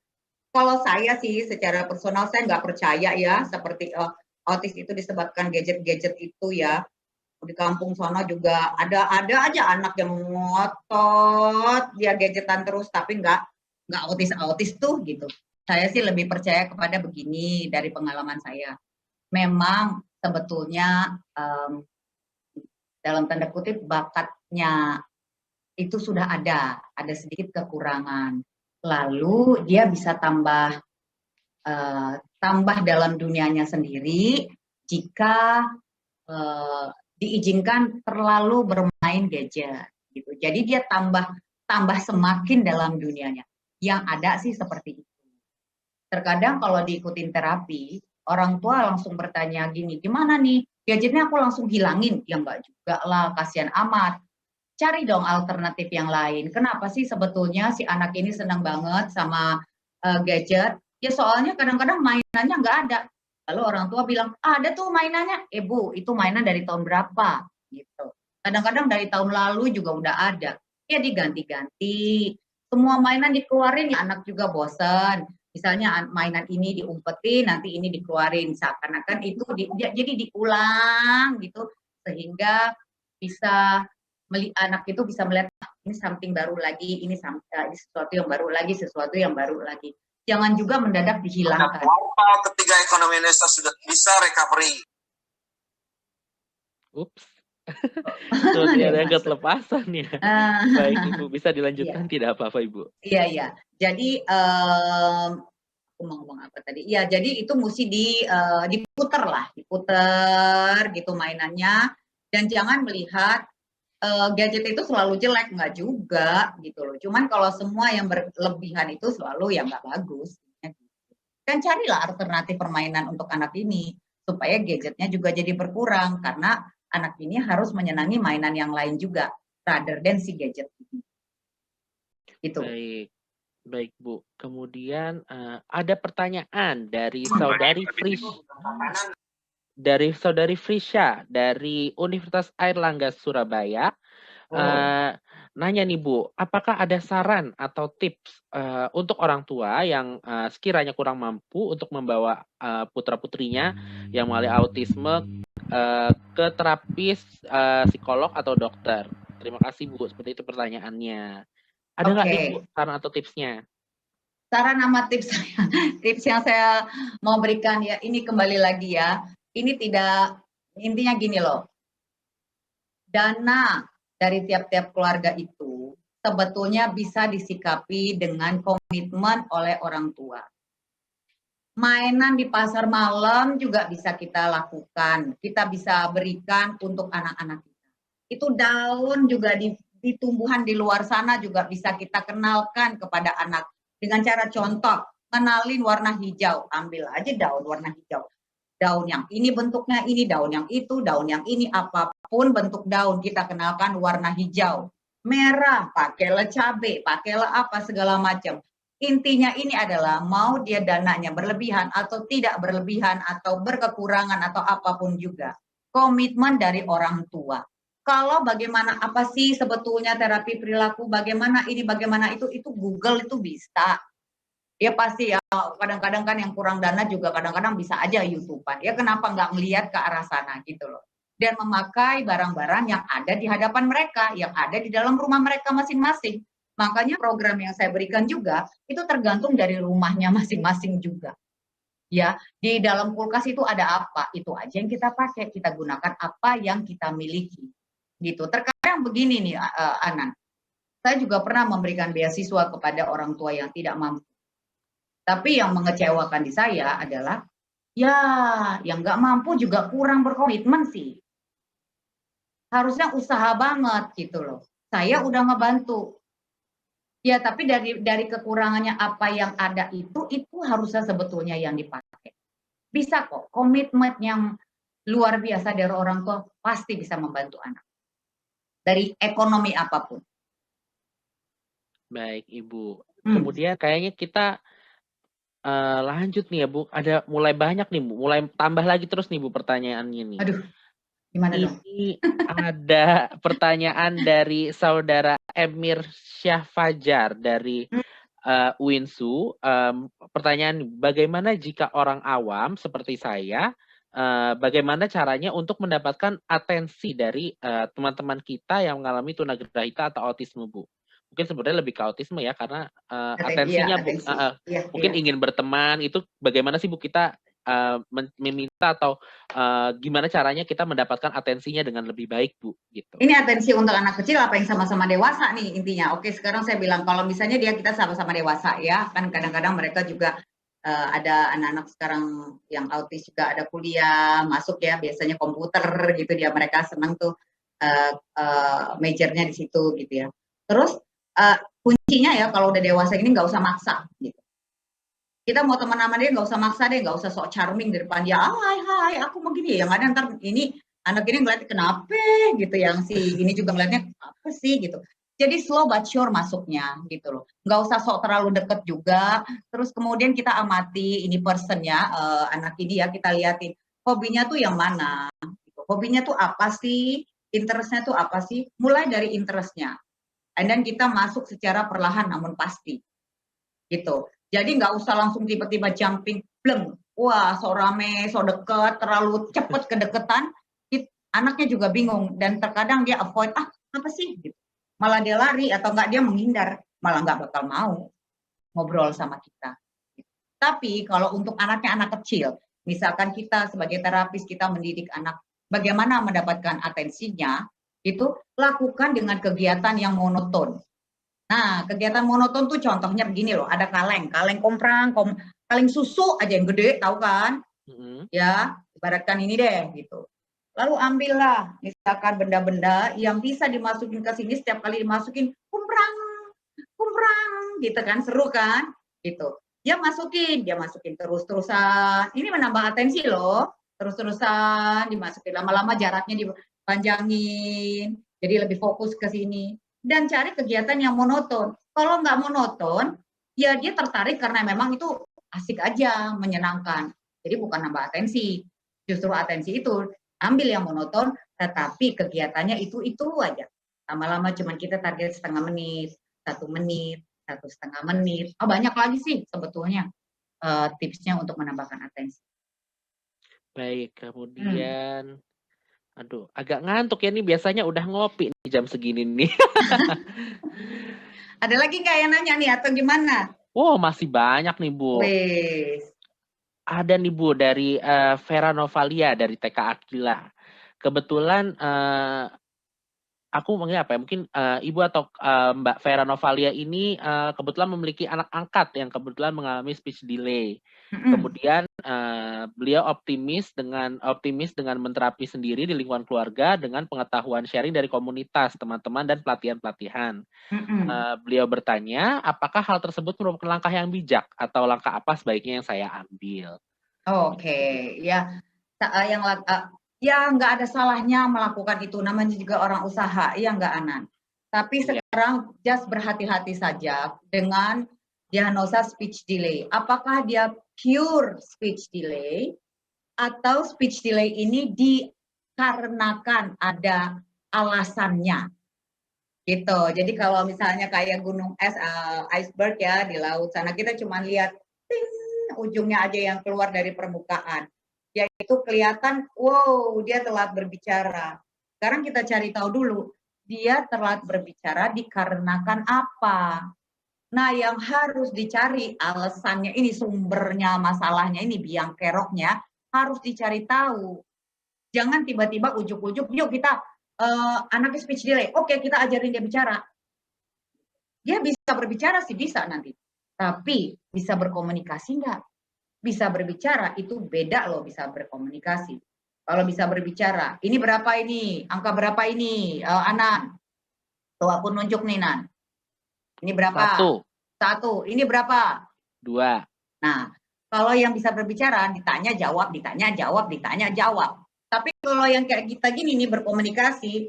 Kalau saya sih secara personal saya nggak percaya ya seperti autis itu disebabkan gadget-gadget itu ya. Di kampung sana juga ada aja anak yang ngotot dia gadgetan terus tapi nggak autis-autis tuh gitu. Saya sih lebih percaya kepada begini dari pengalaman saya. Memang sebetulnya dalam tanda kutip bakatnya itu sudah ada sedikit kekurangan. Lalu dia bisa tambah dalam dunianya sendiri jika diizinkan terlalu bermain gadget gitu. Jadi dia tambah semakin dalam dunianya. Yang ada sih seperti itu. Terkadang kalau diikutin terapi, orang tua langsung bertanya gini, gimana nih gadgetnya aku langsung hilangin? Ya enggak juga lah, kasihan amat. Cari dong alternatif yang lain. Kenapa sih sebetulnya si anak ini senang banget sama gadget? Ya soalnya kadang-kadang mainannya nggak ada. Lalu orang tua bilang, ada tuh mainannya. Bu, itu mainan dari tahun berapa? Gitu. Kadang-kadang dari tahun lalu juga udah ada. Ya diganti-ganti. Semua mainan dikeluarin, ya anak juga bosen. Misalnya mainan ini diumpetin, nanti ini dikeluarin. Seakan-akan itu jadi diulang gitu. Sehingga bisa anak itu bisa melihat ini something baru lagi, ini sesuatu yang baru lagi, sesuatu yang baru lagi. Jangan juga mendadak dihilangkan. Ketika ekonomi Indonesia sudah bisa recovery. Ups. Seperti ada yang ketelepasan ya. Baik Ibu, bisa dilanjutkan tidak apa-apa Ibu. Iya. Jadi aku mau ngomong apa tadi? Iya, jadi itu mesti diputer gitu mainannya, dan jangan melihat gadget itu selalu jelek, nggak juga gitu loh. Cuman kalau semua yang berlebihan itu selalu yang nggak bagus. Dan carilah alternatif permainan untuk anak ini supaya gadgetnya juga jadi berkurang, karena anak ini harus menyenangi mainan yang lain juga rather than si gadget ini. Gitu. Baik Bu. Kemudian ada pertanyaan dari saudari Frisha dari Universitas Airlangga Surabaya. Nanya nih Bu, apakah ada saran atau tips untuk orang tua yang sekiranya kurang mampu untuk membawa putra-putrinya yang mengalami autisme ke terapis psikolog atau dokter? Terima kasih Bu, seperti itu pertanyaannya. Ada nggak nih Bu saran atau tipsnya? Saran sama tips yang saya mau berikan ya, ini kembali lagi ya, ini tidak, intinya gini loh, dana dari tiap-tiap keluarga itu sebetulnya bisa disikapi dengan komitmen oleh orang tua. Mainan di pasar malam juga bisa kita lakukan, kita bisa berikan untuk anak-anak kita. Itu daun juga di tumbuhan di luar sana juga bisa kita kenalkan kepada anak dengan cara contoh, kenalin warna hijau, ambil aja daun warna hijau. Daun yang ini bentuknya ini, daun yang itu, daun yang ini, apapun bentuk daun kita kenalkan warna hijau. Merah, pakailah cabai, pakailah apa segala macam. Intinya ini adalah mau dia dananya berlebihan atau tidak berlebihan atau berkekurangan atau apapun juga. Komitmen dari orang tua. Kalau bagaimana apa sih sebetulnya terapi perilaku, bagaimana ini, bagaimana itu Google itu bisa. Ya pasti ya, kadang-kadang kan yang kurang dana juga kadang-kadang bisa aja YouTube-an. Ya kenapa nggak melihat ke arah sana gitu loh. Dan memakai barang-barang yang ada di hadapan mereka, yang ada di dalam rumah mereka masing-masing. Makanya program yang saya berikan juga, itu tergantung dari rumahnya masing-masing juga. Ya, di dalam kulkas itu ada apa? Itu aja yang kita pakai, kita gunakan apa yang kita miliki. Gitu. Terkadang begini nih Anan, saya juga pernah memberikan beasiswa kepada orang tua yang tidak mampu. Tapi yang mengecewakan di saya adalah ya yang nggak mampu juga kurang berkomitmen sih. Harusnya usaha banget gitu loh. Saya udah ngebantu. Ya tapi dari kekurangannya apa yang ada itu harusnya sebetulnya yang dipakai. Bisa kok, komitmen yang luar biasa dari orang tua pasti bisa membantu anak. Dari ekonomi apapun. Baik Ibu. Kemudian kayaknya kita lanjut nih ya Bu. Ada mulai banyak nih Bu. Mulai tambah lagi terus nih Bu pertanyaannya nih. Aduh, gimana dong? Ini ada pertanyaan dari saudara Emir Syahfajar dari Winsu. Pertanyaan, bagaimana jika orang awam seperti saya, bagaimana caranya untuk mendapatkan atensi dari teman-teman kita yang mengalami tunagrahita atau autisme Bu? mungkin sebenarnya lebih ke autisme ya, karena, Iya, atensinya atensi. Iya, mungkin iya. ingin berteman, itu bagaimana sih Bu kita, meminta atau, gimana caranya kita mendapatkan atensinya dengan lebih baik Bu, gitu? Ini atensi untuk anak kecil apa yang sama-sama dewasa nih intinya. Oke, sekarang saya bilang kalau misalnya kita sama-sama dewasa ya, kan kadang-kadang mereka juga ada anak-anak sekarang yang autis juga ada kuliah masuk ya, biasanya komputer gitu dia mereka senang tuh majornya di situ gitu ya. Terus kuncinya ya kalau udah dewasa ini nggak usah maksa gitu. Kita mau teman sama dia nggak usah maksa deh, nggak usah sok charming di depan dia. Hai, aku mau gini ya. Yang ada ntar ini anak ini ngeliat kenapa gitu, yang si ini juga ngeliatnya apa sih gitu. Jadi slow but sure masuknya gitu loh. Nggak usah sok terlalu deket juga. Terus kemudian kita amati ini person ya, anak ini ya kita liatin hobinya tuh yang mana. Gitu. Hobinya tuh apa sih? Interestnya tuh apa sih? Mulai dari interestnya. And then kita masuk secara perlahan namun pasti gitu. Jadi nggak usah langsung tiba-tiba jumping, bleng, wah so rame, so deket, terlalu cepet kedeketan, anaknya juga bingung dan terkadang dia avoid, apa sih gitu. Malah dia lari atau enggak dia menghindar, malah nggak bakal mau ngobrol sama kita. Tapi kalau untuk anaknya anak kecil, misalkan kita sebagai terapis kita mendidik anak bagaimana mendapatkan atensinya, itu lakukan dengan kegiatan yang monoton. Nah, kegiatan monoton tuh contohnya begini loh, ada kaleng komprang, kaleng susu aja yang gede, tahu kan? Ya, ibaratkan ini deh, gitu. Lalu ambillah, misalkan benda-benda yang bisa dimasukin ke sini, setiap kali dimasukin, kumprang, gitu kan, seru kan? Gitu. Dia masukin terus-terusan. Ini menambah atensi loh, terus-terusan dimasukin, lama-lama jaraknya dipanjangin, jadi lebih fokus ke sini. Dan cari kegiatan yang monoton. Kalau nggak monoton, ya dia tertarik karena memang itu asik aja, menyenangkan. Jadi bukan nambah atensi, justru atensi itu ambil yang monoton, tetapi kegiatannya itu aja. Lama-lama cuman kita target setengah menit, 1 menit, 1,5 menit. Banyak lagi sih sebetulnya tipsnya untuk menambahkan atensi. Baik, kemudian aduh, agak ngantuk ya nih, biasanya udah ngopi nih jam segini nih. Ada lagi nggak yang nanya nih atau gimana? Wow, masih banyak nih Bu. Wes. Ada nih Bu dari Vera Novalia dari TK Akila. Kebetulan aku mungkin apa ya, mungkin Ibu atau Mbak Vera Novalia ini kebetulan memiliki anak angkat yang kebetulan mengalami speech delay. Kemudian beliau optimis dengan menterapi sendiri di lingkungan keluarga dengan pengetahuan sharing dari komunitas, teman-teman dan pelatihan-pelatihan. Beliau bertanya, apakah hal tersebut merupakan langkah yang bijak atau langkah apa sebaiknya yang saya ambil? Oke, ya yang ya nggak ada salahnya melakukan itu, namanya juga orang usaha, ya nggak Anan. Tapi Iya. sekarang just berhati-hati saja dengan diagnosa speech delay. Apakah dia pure speech delay atau speech delay ini dikarenakan ada alasannya gitu. Jadi kalau misalnya kayak gunung es, iceberg ya di laut sana, kita cuma lihat ting, ujungnya aja yang keluar dari permukaan. Ya itu kelihatan, wow dia telat berbicara. Sekarang kita cari tahu dulu, dia telat berbicara dikarenakan apa. Nah yang harus dicari alasannya ini, sumbernya masalahnya ini, biang keroknya harus dicari tahu. Jangan tiba-tiba ujuk-ujuk, yuk kita anaknya speech delay, oke kita ajarin dia bicara. Dia bisa berbicara sih, bisa nanti. Tapi bisa berkomunikasi nggak? Bisa berbicara, itu beda loh bisa berkomunikasi. Kalau bisa berbicara, ini berapa ini? Angka berapa ini? Anak, tuh aku nunjuk nih, Nan. Ini berapa? Satu. Ini berapa? 2. Nah, kalau yang bisa berbicara, ditanya jawab, ditanya jawab, ditanya jawab. Tapi kalau yang kayak kita gini nih berkomunikasi,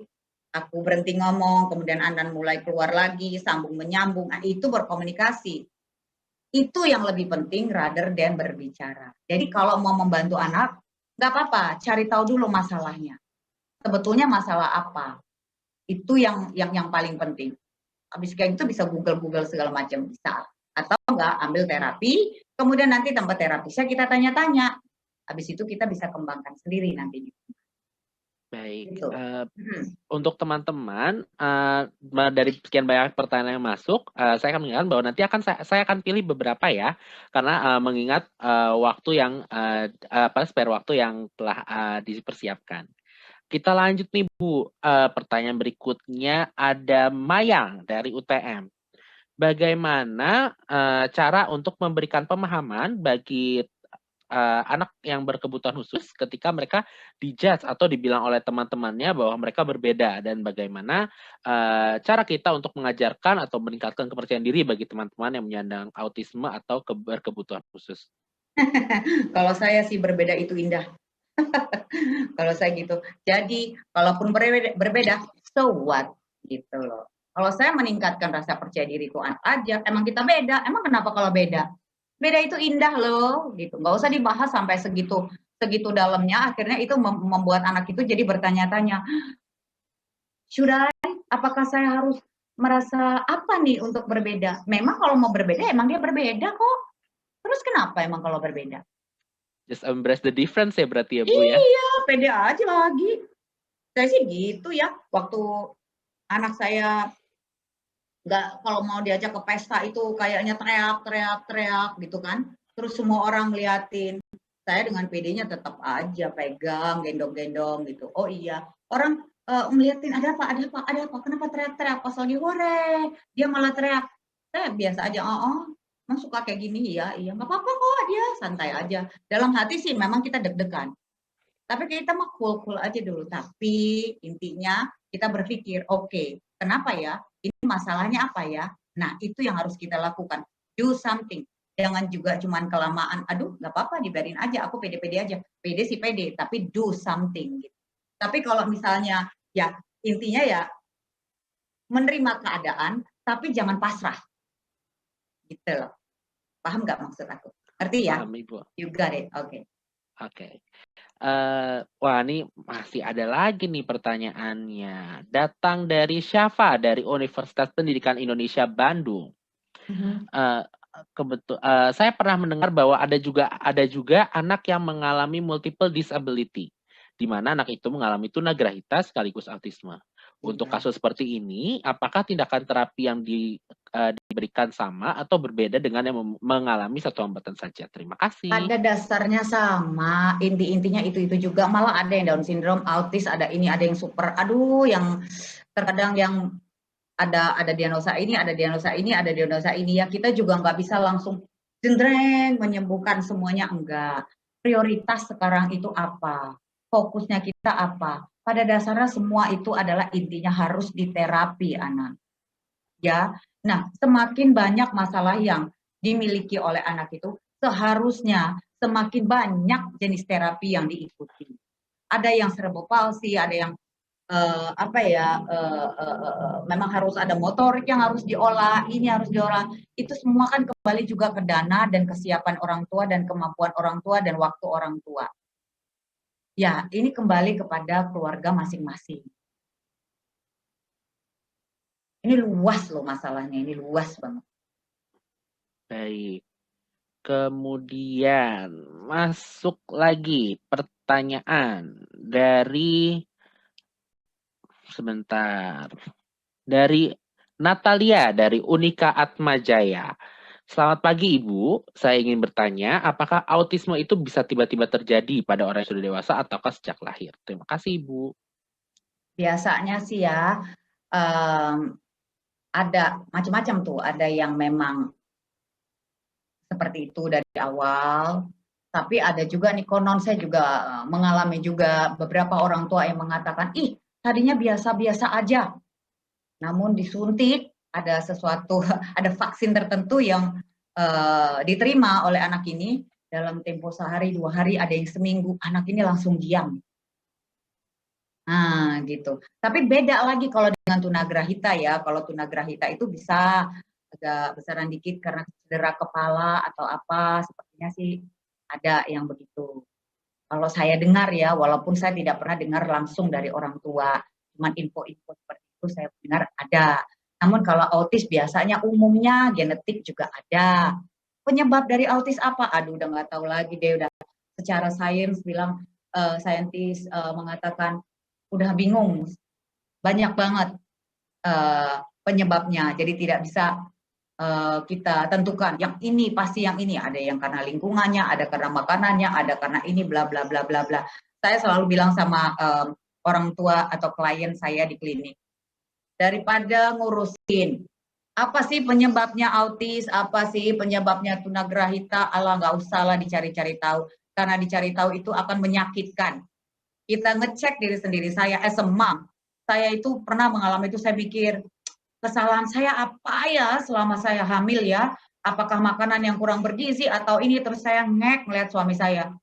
aku berhenti ngomong, kemudian Andan mulai keluar lagi, sambung menyambung, itu berkomunikasi. Itu yang lebih penting rather than berbicara. Jadi kalau mau membantu anak, nggak apa-apa, cari tahu dulu masalahnya. Sebetulnya masalah apa? Itu yang paling penting. Habis kayak gitu bisa Google segala macam, bisa. Atau enggak, ambil terapi, kemudian nanti tempat terapisnya kita tanya-tanya. Habis itu kita bisa kembangkan sendiri nanti. Baik, gitu. untuk teman-teman, dari sekian banyak pertanyaan yang masuk, saya akan mengingatkan bahwa nanti saya akan pilih beberapa ya, karena, mengingat, waktu yang, spare waktu yang telah, dipersiapkan. Kita lanjut nih Bu, pertanyaan berikutnya ada Mayang dari UTM. Bagaimana, cara untuk memberikan pemahaman bagi anak yang berkebutuhan khusus ketika mereka di-judge atau dibilang oleh teman-temannya bahwa mereka berbeda dan bagaimana, cara kita untuk mengajarkan atau meningkatkan kepercayaan diri bagi teman-teman yang menyandang autisme atau berkebutuhan khusus? Kalau saya sih berbeda itu indah. Kalau saya gitu. Jadi kalaupun berbeda, so what gitu loh. Kalau saya meningkatkan rasa percaya diri itu aja, emang kita beda, emang kenapa kalau beda? Beda itu indah loh, gitu. Nggak usah dibahas sampai segitu segitu dalamnya. Akhirnya itu membuat anak itu jadi bertanya-tanya, should I? Apakah saya harus merasa apa nih untuk berbeda? Memang kalau mau berbeda, emang dia berbeda kok. Terus kenapa emang kalau berbeda? Just embrace the difference ya berarti ya Bu ya? Iya, pede aja lagi. Saya sih gitu ya, waktu anak saya nggak, kalau mau diajak ke pesta itu kayaknya teriak gitu kan, terus semua orang ngeliatin, saya dengan pedenya tetap aja pegang, gendong-gendong gitu. Oh iya, orang ngeliatin, ada apa, kenapa teriak-teriak pas lagi hore, dia malah teriak. Saya biasa aja, oh, emang suka kayak gini ya, iya nggak apa-apa kok, dia santai aja. Dalam hati sih memang kita deg-degan. Tapi kita mah cool-cool aja dulu. Tapi intinya kita berpikir, oke, kenapa ya? Ini masalahnya apa ya? Nah, itu yang harus kita lakukan. Do something. Jangan juga cuman kelamaan, aduh nggak apa-apa dibiarin aja, aku pede-pede aja. Pede sih pede, tapi do something. Gitu. Tapi kalau misalnya, ya intinya ya menerima keadaan, tapi jangan pasrah. Gitu loh. Paham nggak maksud aku? Ngerti ya? Paham Ibu. You got it, oke. Oke. Wah ini masih ada lagi nih pertanyaannya. Datang dari Syafa dari Universitas Pendidikan Indonesia Bandung. Eee, saya pernah mendengar bahwa ada juga anak yang mengalami multiple disability, di mana anak itu mengalami tunagrahita sekaligus autisme. Untuk Iya. kasus seperti ini, apakah tindakan terapi yang diberikan sama atau berbeda dengan yang mengalami satu hambatan saja? Terima kasih. Pada dasarnya sama, intinya itu juga, malah ada yang Down syndrome, autis, ada ini, ada yang super, aduh yang terkadang yang ada diagnosa ini, ada diagnosa ini, ada diagnosa ini, ya kita juga nggak bisa langsung jendreng menyembuhkan semuanya, enggak. Prioritas sekarang itu apa? Fokusnya kita apa? Pada dasarnya semua itu adalah intinya harus diterapi anak. Ya, nah semakin banyak masalah yang dimiliki oleh anak itu, seharusnya semakin banyak jenis terapi yang diikuti. Ada yang cerebral palsy, ada yang memang harus ada motorik yang harus diolah, ini harus diolah. Itu semua kan kembali juga ke dana dan kesiapan orang tua dan kemampuan orang tua dan waktu orang tua. Ya, ini kembali kepada keluarga masing-masing. Ini luas loh masalahnya, ini luas banget. Baik. Kemudian masuk lagi pertanyaan dari sebentar, dari Natalia dari Unika Atmajaya. Selamat pagi Ibu, saya ingin bertanya apakah autisme itu bisa tiba-tiba terjadi pada orang yang sudah dewasa ataukah sejak lahir? Terima kasih Ibu. Biasanya sih ya, ada macam-macam tuh, ada yang memang seperti itu dari awal, tapi ada juga nih, konon saya juga mengalami juga beberapa orang tua yang mengatakan, ih tadinya biasa-biasa aja, namun disuntik ada sesuatu, ada vaksin tertentu yang diterima oleh anak ini, dalam tempo sehari 2 hari, ada yang seminggu, anak ini langsung diam. Nah gitu, tapi beda lagi kalau dengan tunagrahita ya. Kalau tunagrahita itu bisa agak besaran dikit karena cedera kepala atau apa, sepertinya sih ada yang begitu. Kalau saya dengar ya, walaupun saya tidak pernah dengar langsung dari orang tua, cuman info-info seperti itu saya dengar ada. Namun kalau autis biasanya umumnya genetik juga ada. Penyebab dari autis apa? Aduh udah nggak tahu lagi deh, udah secara sains bilang, saintis mengatakan udah bingung, banyak banget penyebabnya, jadi tidak bisa kita tentukan yang ini pasti yang ini, ada yang karena lingkungannya, ada karena makanannya, ada karena ini bla bla bla bla bla. Saya selalu bilang sama orang tua atau klien saya di klinik, daripada ngurusin apa sih penyebabnya autis, apa sih penyebabnya tunagrahita, Allah nggak usah lah dicari-cari tahu, karena dicari tahu itu akan menyakitkan. Kita ngecek diri sendiri. Saya as a mom, saya itu pernah mengalami itu, saya pikir kesalahan saya apa ya selama saya hamil ya, apakah makanan yang kurang bergizi atau ini, terus saya melihat suami saya,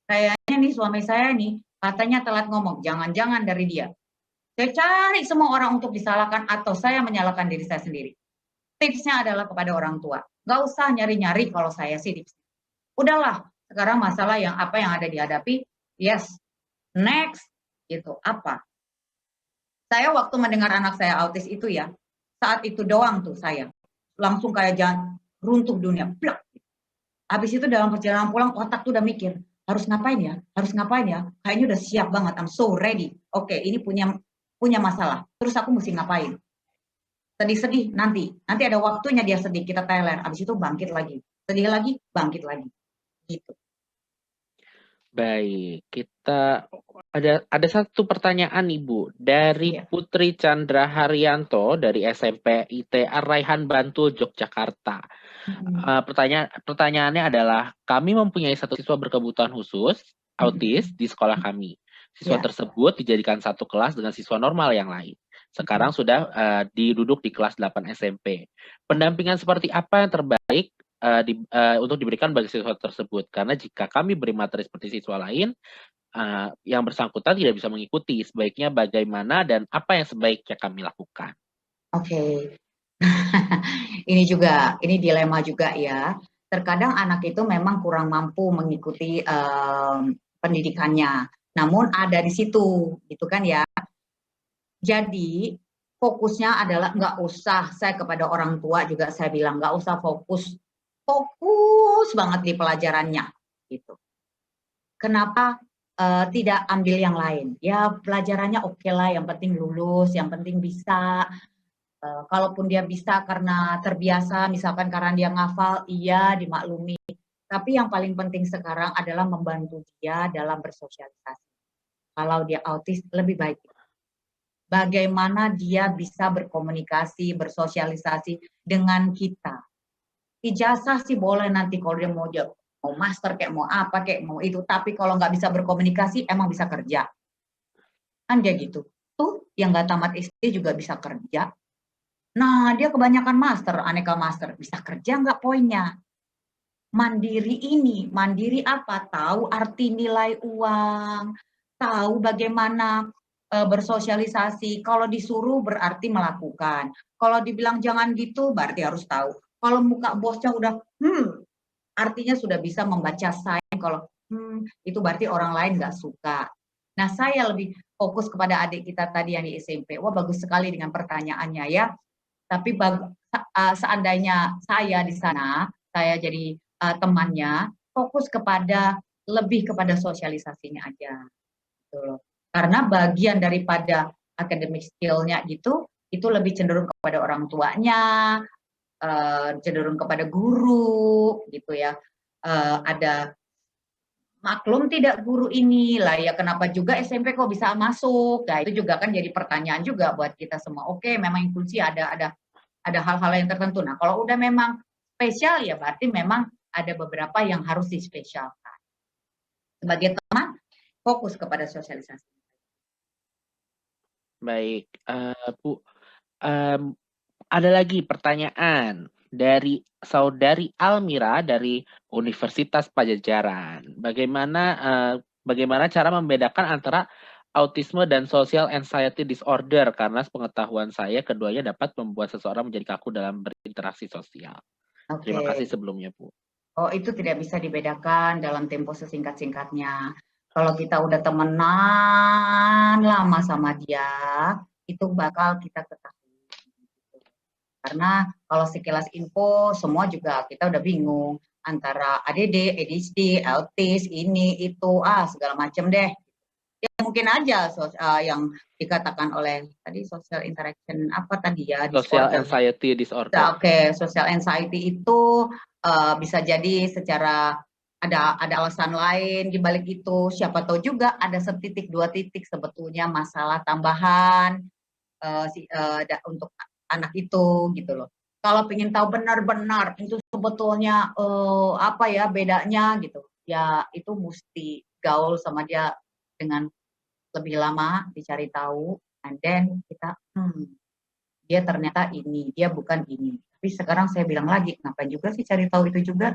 kayaknya nih suami saya nih katanya telat ngomong, jangan-jangan dari dia. Saya cari semua orang untuk disalahkan atau saya menyalahkan diri saya sendiri. Tipsnya adalah kepada orang tua, nggak usah nyari-nyari. Kalau saya sih tips, udahlah sekarang masalah yang apa yang ada dihadapi, yes, next, gitu apa. Saya waktu mendengar anak saya autis itu ya, saat itu doang tuh saya langsung kayak jangan runtuh dunia, blak. Habis itu dalam perjalanan pulang otak tuh udah mikir, harus ngapain ya, kayaknya udah siap banget, I'm so ready. Oke, ini punya masalah, terus aku mesti ngapain? Sedih-sedih nanti ada waktunya dia sedih, kita teler, habis itu bangkit lagi, sedih lagi, bangkit lagi, gitu. Baik, kita ada satu pertanyaan Ibu dari Putri Chandra Haryanto dari SMP ITA Raihan Bantul Yogyakarta. Pertanyaannya adalah, kami mempunyai satu siswa berkebutuhan khusus autis di sekolah kami. Siswa tersebut dijadikan satu kelas dengan siswa normal yang lain. Sekarang sudah diduduk di kelas 8 SMP. Pendampingan seperti apa yang terbaik untuk diberikan bagi siswa tersebut? Karena jika kami beri materi seperti siswa lain, yang bersangkutan tidak bisa mengikuti. Sebaiknya bagaimana dan apa yang sebaiknya kami lakukan? Oke. Ini dilema juga ya. Terkadang anak itu memang kurang mampu mengikuti pendidikannya. Namun ada di situ, gitu kan ya. Jadi fokusnya adalah nggak usah, saya kepada orang tua juga saya bilang nggak usah fokus banget di pelajarannya, gitu. Kenapa tidak ambil yang lain? Ya pelajarannya oke lah, yang penting lulus, yang penting bisa. Kalaupun dia bisa karena terbiasa, misalkan karena dia ngafal, iya dimaklumi. Tapi yang paling penting sekarang adalah membantu dia dalam bersosialisasi. Kalau dia autis, lebih baik bagaimana dia bisa berkomunikasi, bersosialisasi dengan kita. Ijazah sih boleh nanti kalau dia mau master kayak mau apa kayak mau itu, tapi kalau nggak bisa berkomunikasi emang bisa kerja. Kan dia gitu. Tuh yang nggak tamat SD juga bisa kerja. Nah, dia kebanyakan master, aneka master. Bisa kerja nggak poinnya? Mandiri apa? Tahu arti nilai uang, tahu bagaimana bersosialisasi. Kalau disuruh berarti melakukan. Kalau dibilang jangan gitu, berarti harus tahu. Kalau muka bosnya udah, artinya sudah bisa membaca sign. Kalau itu berarti orang lain nggak suka. Nah, saya lebih fokus kepada adik kita tadi yang di SMP. Wah, bagus sekali dengan pertanyaannya ya. Tapi seandainya saya di sana, saya jadi temannya, fokus lebih kepada sosialisasinya aja. Gitu. Karena bagian daripada academic skill-nya gitu, itu lebih cenderung kepada orang tuanya, cenderung kepada guru, gitu ya. Ada maklum tidak guru ini lah ya, kenapa juga SMP kok bisa masuk? Nah itu juga kan jadi pertanyaan juga buat kita semua. Oke, memang inklusi ada hal-hal yang tertentu. Nah kalau udah memang spesial ya berarti memang ada beberapa yang harus dispesialkan. Sebagai teman, fokus kepada sosialisasi. Baik, Bu. Ada lagi pertanyaan dari Saudari Almira dari Universitas Pajajaran. Bagaimana cara membedakan antara autisme dan social anxiety disorder? Karena sepengetahuan saya keduanya dapat membuat seseorang menjadi kaku dalam berinteraksi sosial. Terima kasih sebelumnya, Bu. Oh, itu tidak bisa dibedakan dalam tempo sesingkat-singkatnya. Kalau kita udah temenan lama sama dia, itu bakal kita ketahui. Karena kalau sekilas info, semua juga kita udah bingung. Antara ADD, ADHD, autis, ini, itu, segala macam deh. Ya mungkin aja yang dikatakan oleh tadi social interaction apa tadi ya, Social disorder. anxiety disorder. Oke, social anxiety itu bisa jadi secara ada alasan lain di balik itu. Siapa tahu juga ada setitik dua titik sebetulnya masalah tambahan untuk anak itu gitu loh. Kalau ingin tahu benar-benar itu sebetulnya apa ya bedanya gitu, ya itu mesti gaul sama dia dengan lebih lama, dicari tahu, and then kita dia ternyata ini, dia bukan ini. Tapi sekarang saya bilang lagi, ngapain juga sih cari tahu itu juga?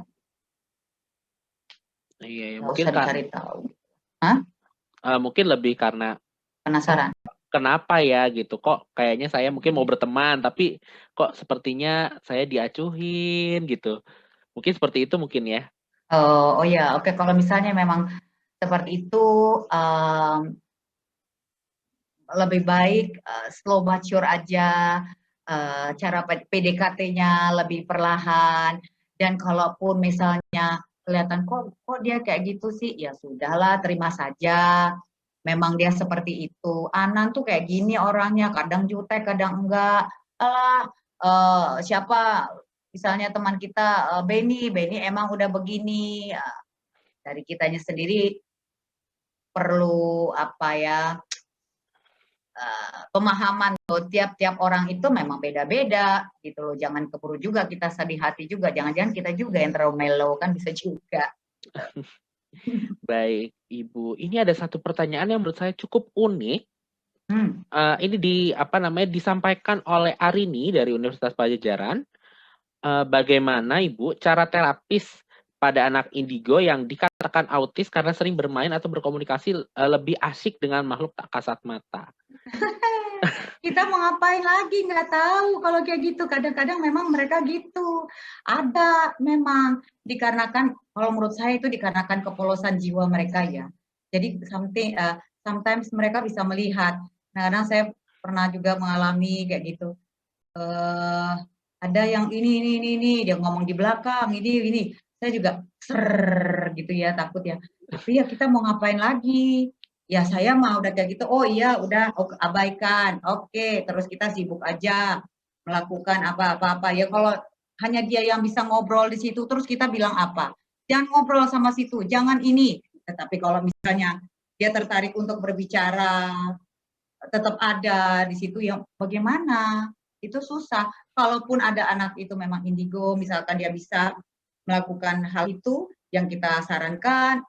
Iya, Nggak mungkin usah kan dicari tahu. Hah? mungkin lebih karena Penasaran? kenapa ya gitu, kok kayaknya saya mungkin mau berteman tapi kok sepertinya saya diacuhin gitu. Mungkin seperti itu mungkin ya. Oh ya, oke. Kalau misalnya memang seperti itu, lebih baik slow mature aja, cara PDKT-nya lebih perlahan, dan kalaupun misalnya kelihatan kok dia kayak gitu sih, ya sudahlah, terima saja. Memang dia seperti itu. Anan tuh kayak gini orangnya, kadang jutek, kadang enggak. Alah, siapa misalnya teman kita Benny emang udah begini. Dari kitanya sendiri perlu apa ya? Pemahaman bahwa tiap-tiap orang itu memang beda-beda gitu loh. Jangan keburu juga kita sedih hati juga. Jangan-jangan kita juga yang terlalu mellow kan bisa juga. Baik, Ibu. Ini ada satu pertanyaan yang menurut saya cukup unik. Ini disampaikan oleh Arini dari Universitas Pajajaran. Bagaimana Ibu cara terapis pada anak indigo yang dikatakan autis karena sering bermain atau berkomunikasi lebih asyik dengan makhluk tak kasat mata? Kita mau ngapain lagi nggak tahu kalau kayak gitu. Kadang-kadang memang mereka gitu. Ada memang dikarenakan, kalau menurut saya itu dikarenakan kepolosan jiwa mereka ya. Jadi sometimes mereka bisa melihat. Nah, kadang saya pernah juga mengalami kayak gitu. Ada yang ini dia ngomong di belakang ini saya juga gitu ya, takut ya. Tapi ya kita mau ngapain lagi, ya saya mah udah kayak gitu, oh iya udah abaikan, oke, terus kita sibuk aja melakukan apa ya. Kalau hanya dia yang bisa ngobrol di situ terus kita bilang apa, jangan ngobrol sama situ, jangan ini. Tetapi kalau misalnya dia tertarik untuk berbicara, tetap ada di situ, yang bagaimana, itu susah. Kalaupun ada anak itu memang indigo, misalkan dia bisa melakukan hal itu, yang kita sarankan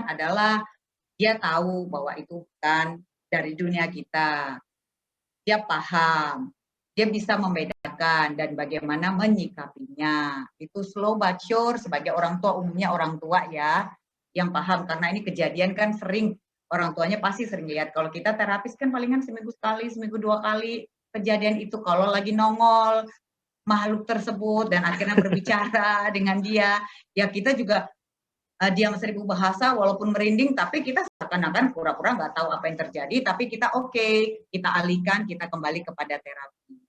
adalah dia tahu bahwa itu bukan dari dunia kita. Dia paham, dia bisa membedakan dan bagaimana menyikapinya. Itu slow but sure sebagai orang tua, umumnya orang tua ya, yang paham. Karena ini kejadian kan sering, orang tuanya pasti sering lihat. Kalau kita terapis kan palingan seminggu sekali, seminggu 2 kali kejadian itu. Kalau lagi nongol makhluk tersebut dan akhirnya berbicara dengan dia, ya kita juga diam seribu bahasa walaupun merinding, tapi kita seakan-akan pura-pura nggak tahu apa yang terjadi, tapi kita kita alihkan, kita kembali kepada terapi.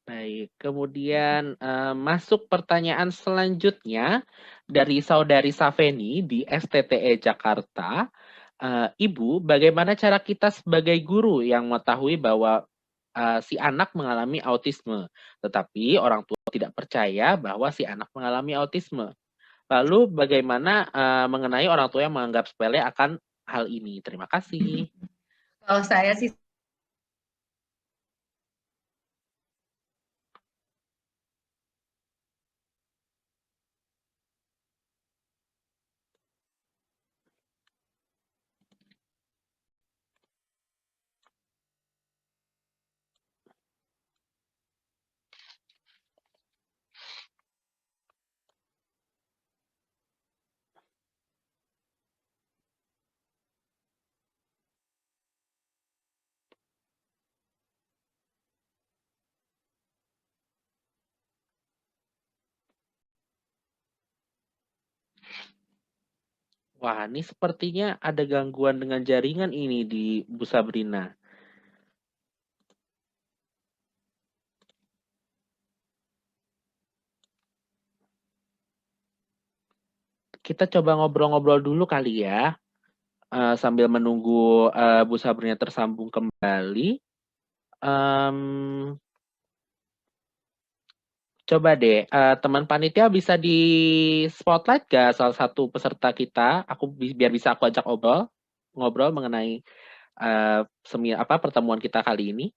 Baik, kemudian masuk pertanyaan selanjutnya dari saudari Safeni di STTE Jakarta. Ibu, bagaimana cara kita sebagai guru yang mengetahui bahwa si anak mengalami autisme, tetapi orang tua tidak percaya bahwa si anak mengalami autisme? Lalu bagaimana mengenai orang tua yang menganggap sepele akan hal ini? Terima kasih. Kalau saya sih Wah, ini sepertinya ada gangguan dengan jaringan ini di Bu Sabrina. Kita coba ngobrol-ngobrol dulu kali ya. sambil menunggu Bu Sabrina tersambung kembali, coba deh teman panitia bisa di spotlight gak salah satu peserta kita? Biar bisa aku ajak ngobrol mengenai pertemuan kita kali ini.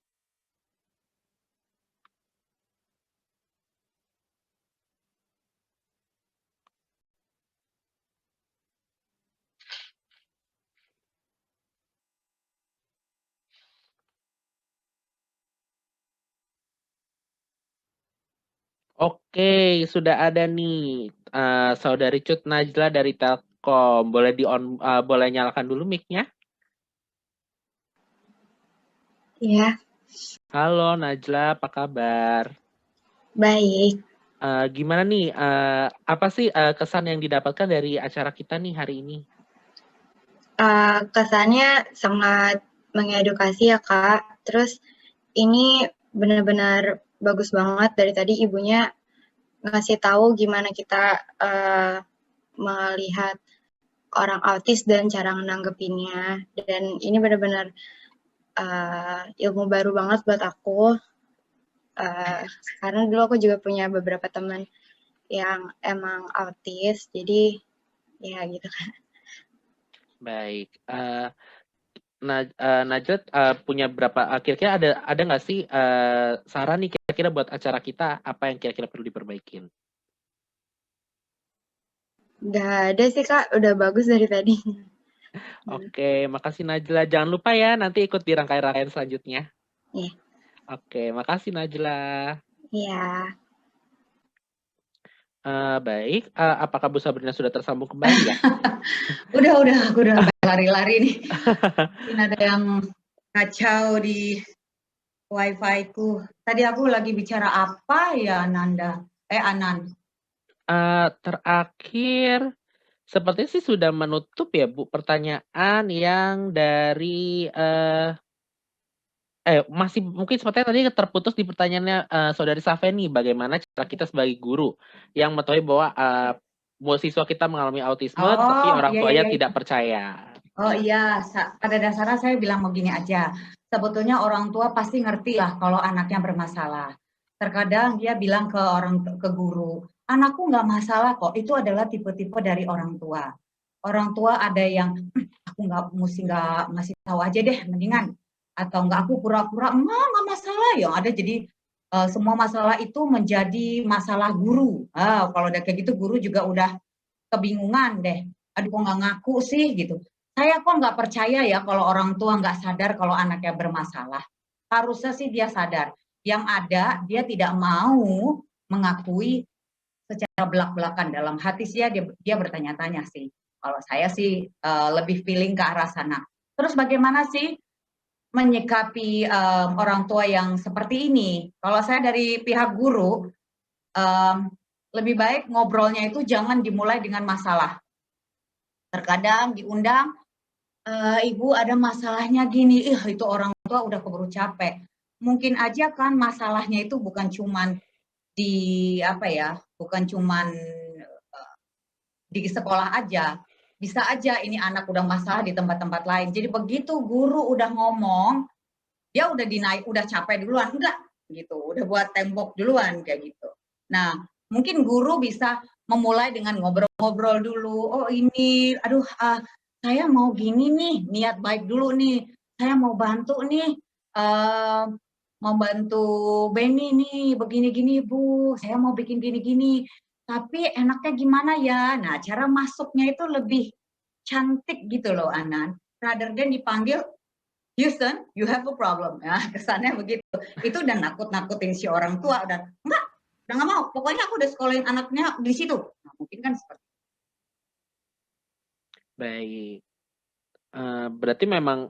Oke, sudah ada nih Saudari Cut Najla dari Telkom. Boleh nyalakan dulu mic-nya? Iya, Halo Najla, apa kabar? baik. Gimana nih? Apa sih kesan yang didapatkan dari acara kita nih hari ini? Kesannya sangat mengedukasi ya, Kak. Terus ini benar-benar bagus banget dari tadi ibunya ngasih tahu gimana kita melihat orang autis dan cara menanggepinnya. Dan ini benar-benar ilmu baru banget buat aku. Karena dulu aku juga punya beberapa teman yang emang autis, jadi ya gitu kan. Baik. Najla punya berapa? Kira-kira ada nggak sih saran nih kira-kira buat acara kita? Apa yang kira-kira perlu diperbaikin? Udah ada sih Kak, udah bagus dari tadi. Oke, makasih Najla. Jangan lupa ya nanti ikut di rangkaian-rangkaian selanjutnya. Iya. Oke, makasih Najla. Iya. Baik, apakah Bu Sabrina sudah tersambung kembali ya? Udah, aku udah lari-lari nih. Mungkin ada yang kacau di wifi-ku. Tadi aku lagi bicara apa ya, Anan? Terakhir, sepertinya sih sudah menutup ya Bu, pertanyaan yang dari masih mungkin sepertinya tadi terputus di pertanyaannya Saudari Safeni, bagaimana cara kita sebagai guru yang mengetahui bahwa siswa kita mengalami autisme, tapi orang tuanya tidak percaya. Oh iya, pada dasarnya saya bilang begini aja. Sebetulnya orang tua pasti ngerti lah kalau anaknya bermasalah. Terkadang dia bilang ke guru, anakku nggak masalah kok. Itu adalah tipe-tipe dari orang tua. Orang tua ada yang aku nggak ngasih tahu aja deh, mendingan atau nggak aku pura-pura nggak masalah yang ada jadi semua masalah itu menjadi masalah guru. Kalau udah kayak gitu guru juga udah kebingungan deh. Aduh kok nggak ngaku sih gitu. Saya kok nggak percaya ya kalau orang tua nggak sadar kalau anaknya bermasalah. Harusnya sih dia sadar. Yang ada dia tidak mau mengakui secara belak-belakan dalam hati sih dia bertanya-tanya sih. Kalau saya sih lebih feeling ke arah sana. Terus bagaimana sih menyikapi orang tua yang seperti ini? Kalau saya dari pihak guru lebih baik ngobrolnya itu jangan dimulai dengan masalah. Terkadang diundang, ibu ada masalahnya gini, itu orang tua udah keburu capek. Mungkin aja kan masalahnya itu bukan cuman bukan cuman di sekolah aja. Bisa aja ini anak udah masalah di tempat-tempat lain. Jadi begitu guru udah ngomong, dia udah capek duluan, enggak gitu, udah buat tembok duluan kayak gitu. Nah, mungkin guru bisa memulai dengan ngobrol-ngobrol dulu. Oh ini, aduh, saya mau gini nih, niat baik dulu nih. Saya mau bantu nih, mau bantu Benny nih, begini-gini Bu. Saya mau bikin gini-gini. Tapi enaknya gimana ya? Nah, cara masuknya itu lebih cantik gitu loh, Anan. Rather than dipanggil, Houston, you have a problem. Ya, kesannya begitu. Itu udah nakut-nakutin si orang tua. Udah nggak mau. Pokoknya aku udah sekolahin anaknya di situ. Nah, mungkin kan seperti itu. Baik. Berarti memang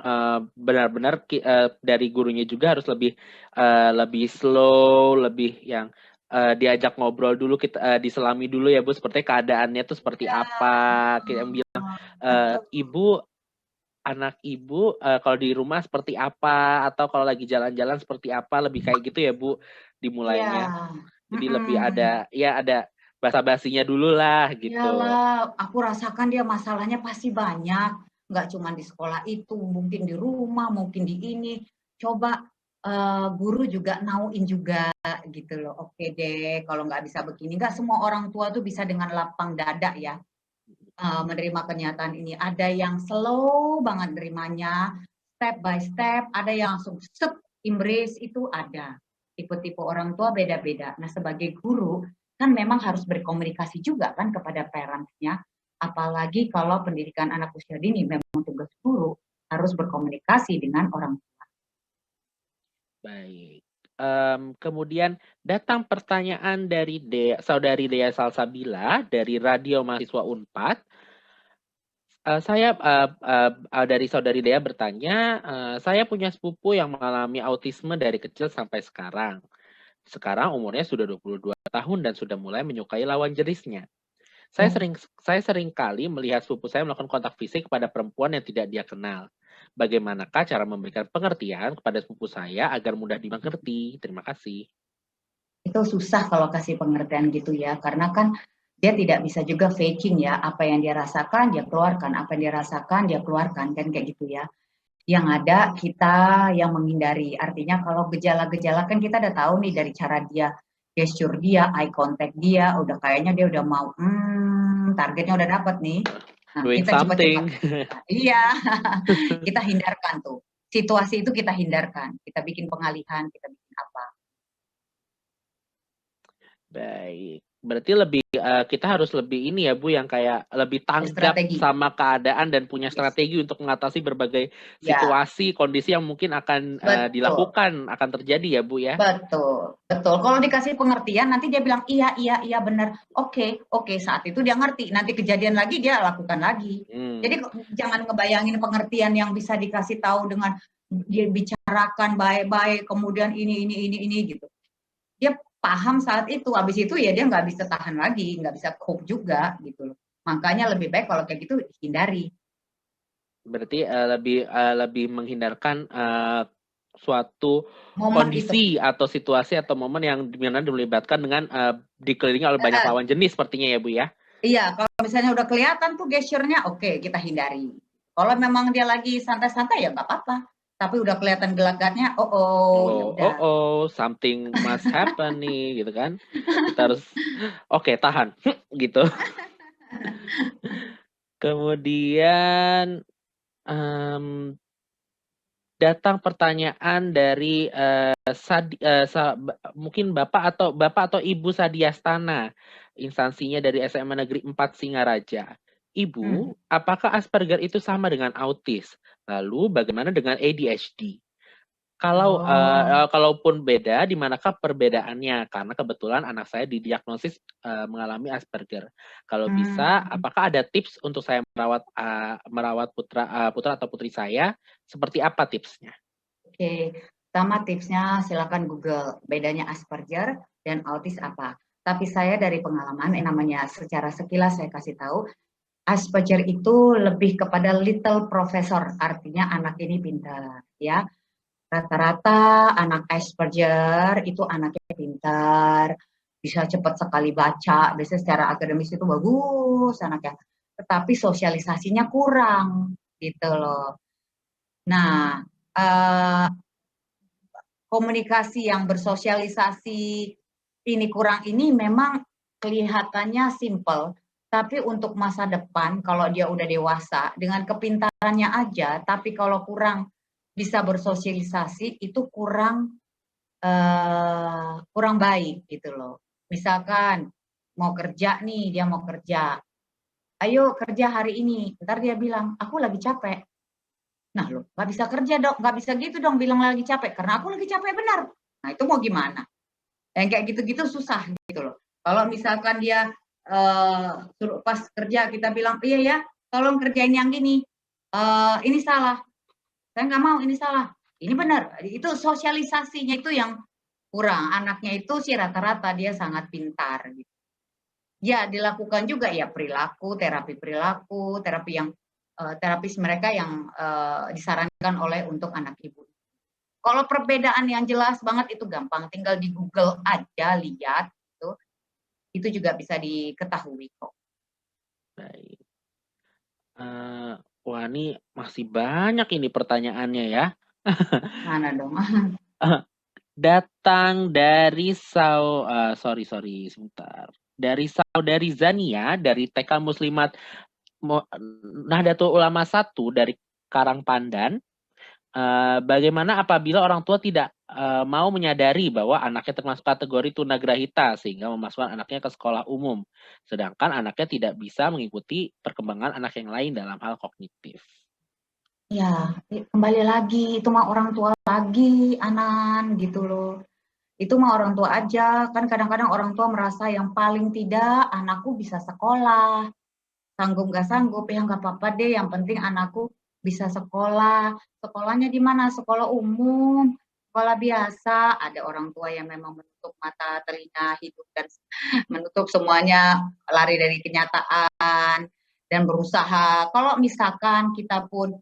benar-benar dari gurunya juga harus lebih slow, lebih yang diajak ngobrol dulu, kita diselami dulu ya Bu, seperti keadaannya tuh seperti apa. Kita yang bilang anak ibu kalau di rumah seperti apa, atau kalau lagi jalan-jalan seperti apa, lebih kayak gitu ya Bu dimulainya. Jadi lebih ada basa-basinya dulu lah gitu. Iyalah, aku rasakan dia masalahnya pasti banyak. nggak cuma di sekolah itu, mungkin di rumah, mungkin di ini. Coba guru juga nauin juga gitu loh. Oke deh, kalau nggak bisa begini, nggak semua orang tua tuh bisa dengan lapang dada ya menerima kenyataan ini. Ada yang slow banget nerimanya, step by step, ada yang langsung embrace, itu ada. Tipe-tipe orang tua beda-beda. Nah, sebagai guru kan memang harus berkomunikasi juga kan kepada parents-nya. Apalagi kalau pendidikan anak usia dini, memang tugas guru harus berkomunikasi dengan orang tua. Baik. Kemudian datang pertanyaan dari Saudari Dea Salsabila dari Radio Mahasiswa Unpad. Dari Saudari Dea bertanya, saya punya sepupu yang mengalami autisme dari kecil sampai sekarang. Sekarang umurnya sudah 22 tahun dan sudah mulai menyukai lawan jenisnya. Saya sering kali melihat sepupu saya melakukan kontak fisik kepada perempuan yang tidak dia kenal. Bagaimanakah cara memberikan pengertian kepada sepupu saya agar mudah dimengerti? Terima kasih. Itu susah kalau kasih pengertian gitu ya, karena kan dia tidak bisa juga faking ya, apa yang dia rasakan dia keluarkan, apa yang dia rasakan dia keluarkan, kan kayak gitu ya. Yang ada kita yang menghindari, artinya kalau gejala-gejala kan kita udah tahu nih dari cara dia, gesture dia, eye contact dia, udah kayaknya dia udah mau, targetnya udah dapat nih. Nah, Doing kita something. Iya, kita hindarkan tuh. Situasi itu kita hindarkan, kita bikin pengalihan, kita bikin apa. Baik. Berarti kita harus lebih ini ya Bu, yang kayak lebih tanggap Strategi. sama keadaan dan punya strategi untuk mengatasi berbagai situasi, kondisi yang mungkin akan dilakukan, akan terjadi ya Bu ya. Betul. Kalau dikasih pengertian nanti dia bilang iya benar. Oke, saat itu dia ngerti. Nanti kejadian lagi dia lakukan lagi. Jadi jangan ngebayangin pengertian yang bisa dikasih tahu dengan dia bicarakan baik-baik, kemudian ini gitu. Dia paham saat itu, habis itu ya dia nggak bisa tahan lagi, nggak bisa cope juga gitu loh. Makanya lebih baik kalau kayak gitu hindari. Berarti lebih menghindarkan suatu Momen kondisi atau situasi atau momen yang melibatkan dengan dikelilingi oleh banyak lawan jenis sepertinya ya Bu ya. Iya, kalau misalnya udah kelihatan tuh gesture-nya, oke, kita hindari. Kalau memang dia lagi santai-santai ya nggak apa-apa. Tapi udah kelihatan gelagatnya, ya udah. Something must happen nih, gitu kan? Kita harus, tahan, gitu. Kemudian datang pertanyaan dari mungkin Bapak atau Ibu Sadiastana, instansinya dari SMA Negeri 4 Singaraja. Ibu, apakah Asperger itu sama dengan autis? Lalu bagaimana dengan ADHD? Kalaupun beda, di manakah perbedaannya? Karena kebetulan anak saya didiagnosis mengalami Asperger. Kalau bisa, apakah ada tips untuk saya merawat putra atau putri saya? Seperti apa tipsnya? Oke, sama tipsnya silakan Google bedanya Asperger dan autis apa. Tapi saya dari pengalaman, namanya secara sekilas saya kasih tahu, Asperger itu lebih kepada little professor, artinya anak ini pintar, ya. Rata-rata anak Asperger itu anaknya pintar, bisa cepat sekali baca, biasanya secara akademis itu bagus anaknya, tetapi sosialisasinya kurang, gitu loh. Nah, komunikasi yang bersosialisasi ini kurang ini memang kelihatannya simple, tapi untuk masa depan kalau dia udah dewasa dengan kepintarannya aja, tapi kalau kurang bisa bersosialisasi itu kurang baik gitu loh. Misalkan mau kerja nih, dia mau kerja, ayo kerja hari ini, ntar dia bilang aku lagi capek. Nah loh, nggak bisa kerja dong, nggak bisa gitu dong bilang lagi capek, karena aku lagi capek benar. Nah itu mau gimana? Yang kayak gitu-gitu susah gitu loh. Kalau misalkan dia pas kerja kita bilang, iya ya, tolong kerjain yang gini, ini salah, saya nggak mau, ini salah, ini benar. Itu sosialisasinya itu yang kurang. Anaknya itu sih rata-rata dia sangat pintar. Gitu. Ya dilakukan juga ya terapi yang terapis mereka yang disarankan oleh untuk anak ibu. Kalau perbedaan yang jelas banget itu gampang, tinggal di Google aja lihat itu juga bisa diketahui kok. Baik. Wah, ini masih banyak ini pertanyaannya ya. Mana dong? Datang dari sorry sebentar. Dari saudari Zania dari TK Muslimat Nahdlatul Ulama 1 dari Karangpandan. Bagaimana apabila orang tua tidak mau menyadari bahwa anaknya termasuk kategori tunagrahita sehingga memasukkan anaknya ke sekolah umum, sedangkan anaknya tidak bisa mengikuti perkembangan anak yang lain dalam hal kognitif. Ya, kembali lagi, itu mah orang tua lagi, Anan, gitu loh. Itu mah orang tua aja, kan kadang-kadang orang tua merasa yang paling tidak anakku bisa sekolah, sanggup gak sanggup, ya nggak apa-apa deh, yang penting anakku bisa sekolah. Sekolahnya di mana? Sekolah umum, sekolah biasa. Ada orang tua yang memang menutup mata, telinga, hidung, dan menutup semuanya, lari dari kenyataan, dan berusaha. Kalau misalkan kita pun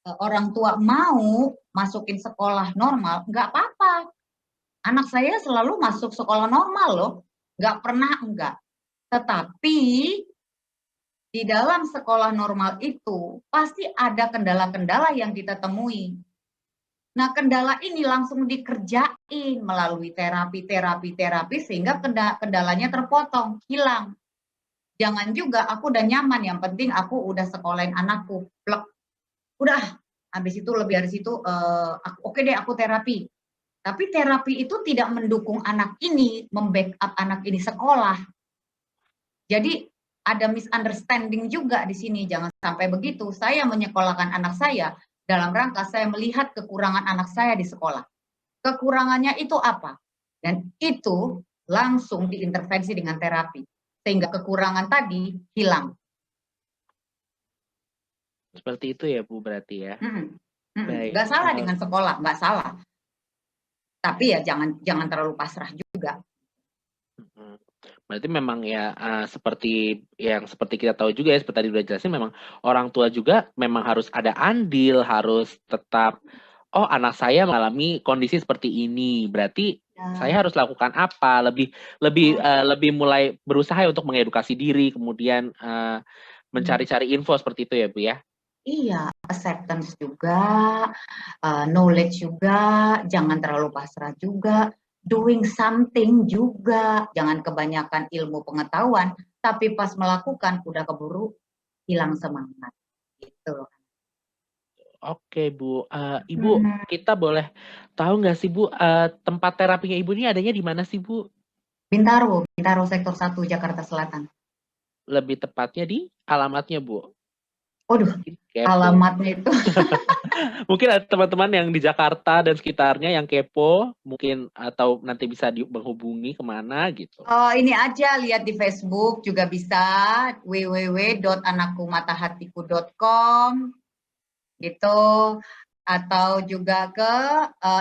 orang tua mau masukin sekolah normal, nggak apa-apa. Anak saya selalu masuk sekolah normal loh, nggak pernah enggak. Tetapi di dalam sekolah normal itu pasti ada kendala-kendala yang kita temui. Nah, kendala ini langsung dikerjain melalui terapi sehingga kendalanya terpotong, hilang. Jangan juga aku udah nyaman, yang penting aku udah sekolahin anakku, plek. Udah, habis itu lebih dari situ, oke deh aku terapi. Tapi terapi itu tidak mendukung anak ini, membackup anak ini sekolah. Jadi ada misunderstanding juga di sini, jangan sampai begitu. Saya menyekolahkan anak saya dalam rangka saya melihat kekurangan anak saya di sekolah. Kekurangannya itu apa? Dan itu langsung diintervensi dengan terapi. Sehingga kekurangan tadi hilang. Seperti itu ya Bu berarti ya. Baik. Nggak salah dengan sekolah, nggak salah. Tapi ya jangan terlalu pasrah juga. Berarti memang ya seperti kita tahu juga ya, seperti tadi udah jelasin, memang orang tua juga memang harus ada andil, harus tetap anak saya mengalami kondisi seperti ini, berarti saya harus lakukan apa, lebih mulai berusaha untuk mengedukasi diri, kemudian mencari-cari info seperti itu ya Bu ya. Iya, acceptance juga, knowledge juga, jangan terlalu pasrah juga, doing something juga, jangan kebanyakan ilmu pengetahuan, tapi pas melakukan udah keburu hilang semangat, gitu. Oke Bu, Ibu kita boleh tahu nggak sih Bu, tempat terapinya Ibu ini adanya di mana sih Bu? Bintaro sektor 1 Jakarta Selatan. Lebih tepatnya di alamatnya Bu? Waduh, alamatnya itu. Mungkin ada teman-teman yang di Jakarta dan sekitarnya yang kepo, mungkin atau nanti bisa menghubungi kemana gitu. Oh, ini aja, lihat di Facebook juga bisa, www.anakkumatahatiku.com gitu, atau juga ke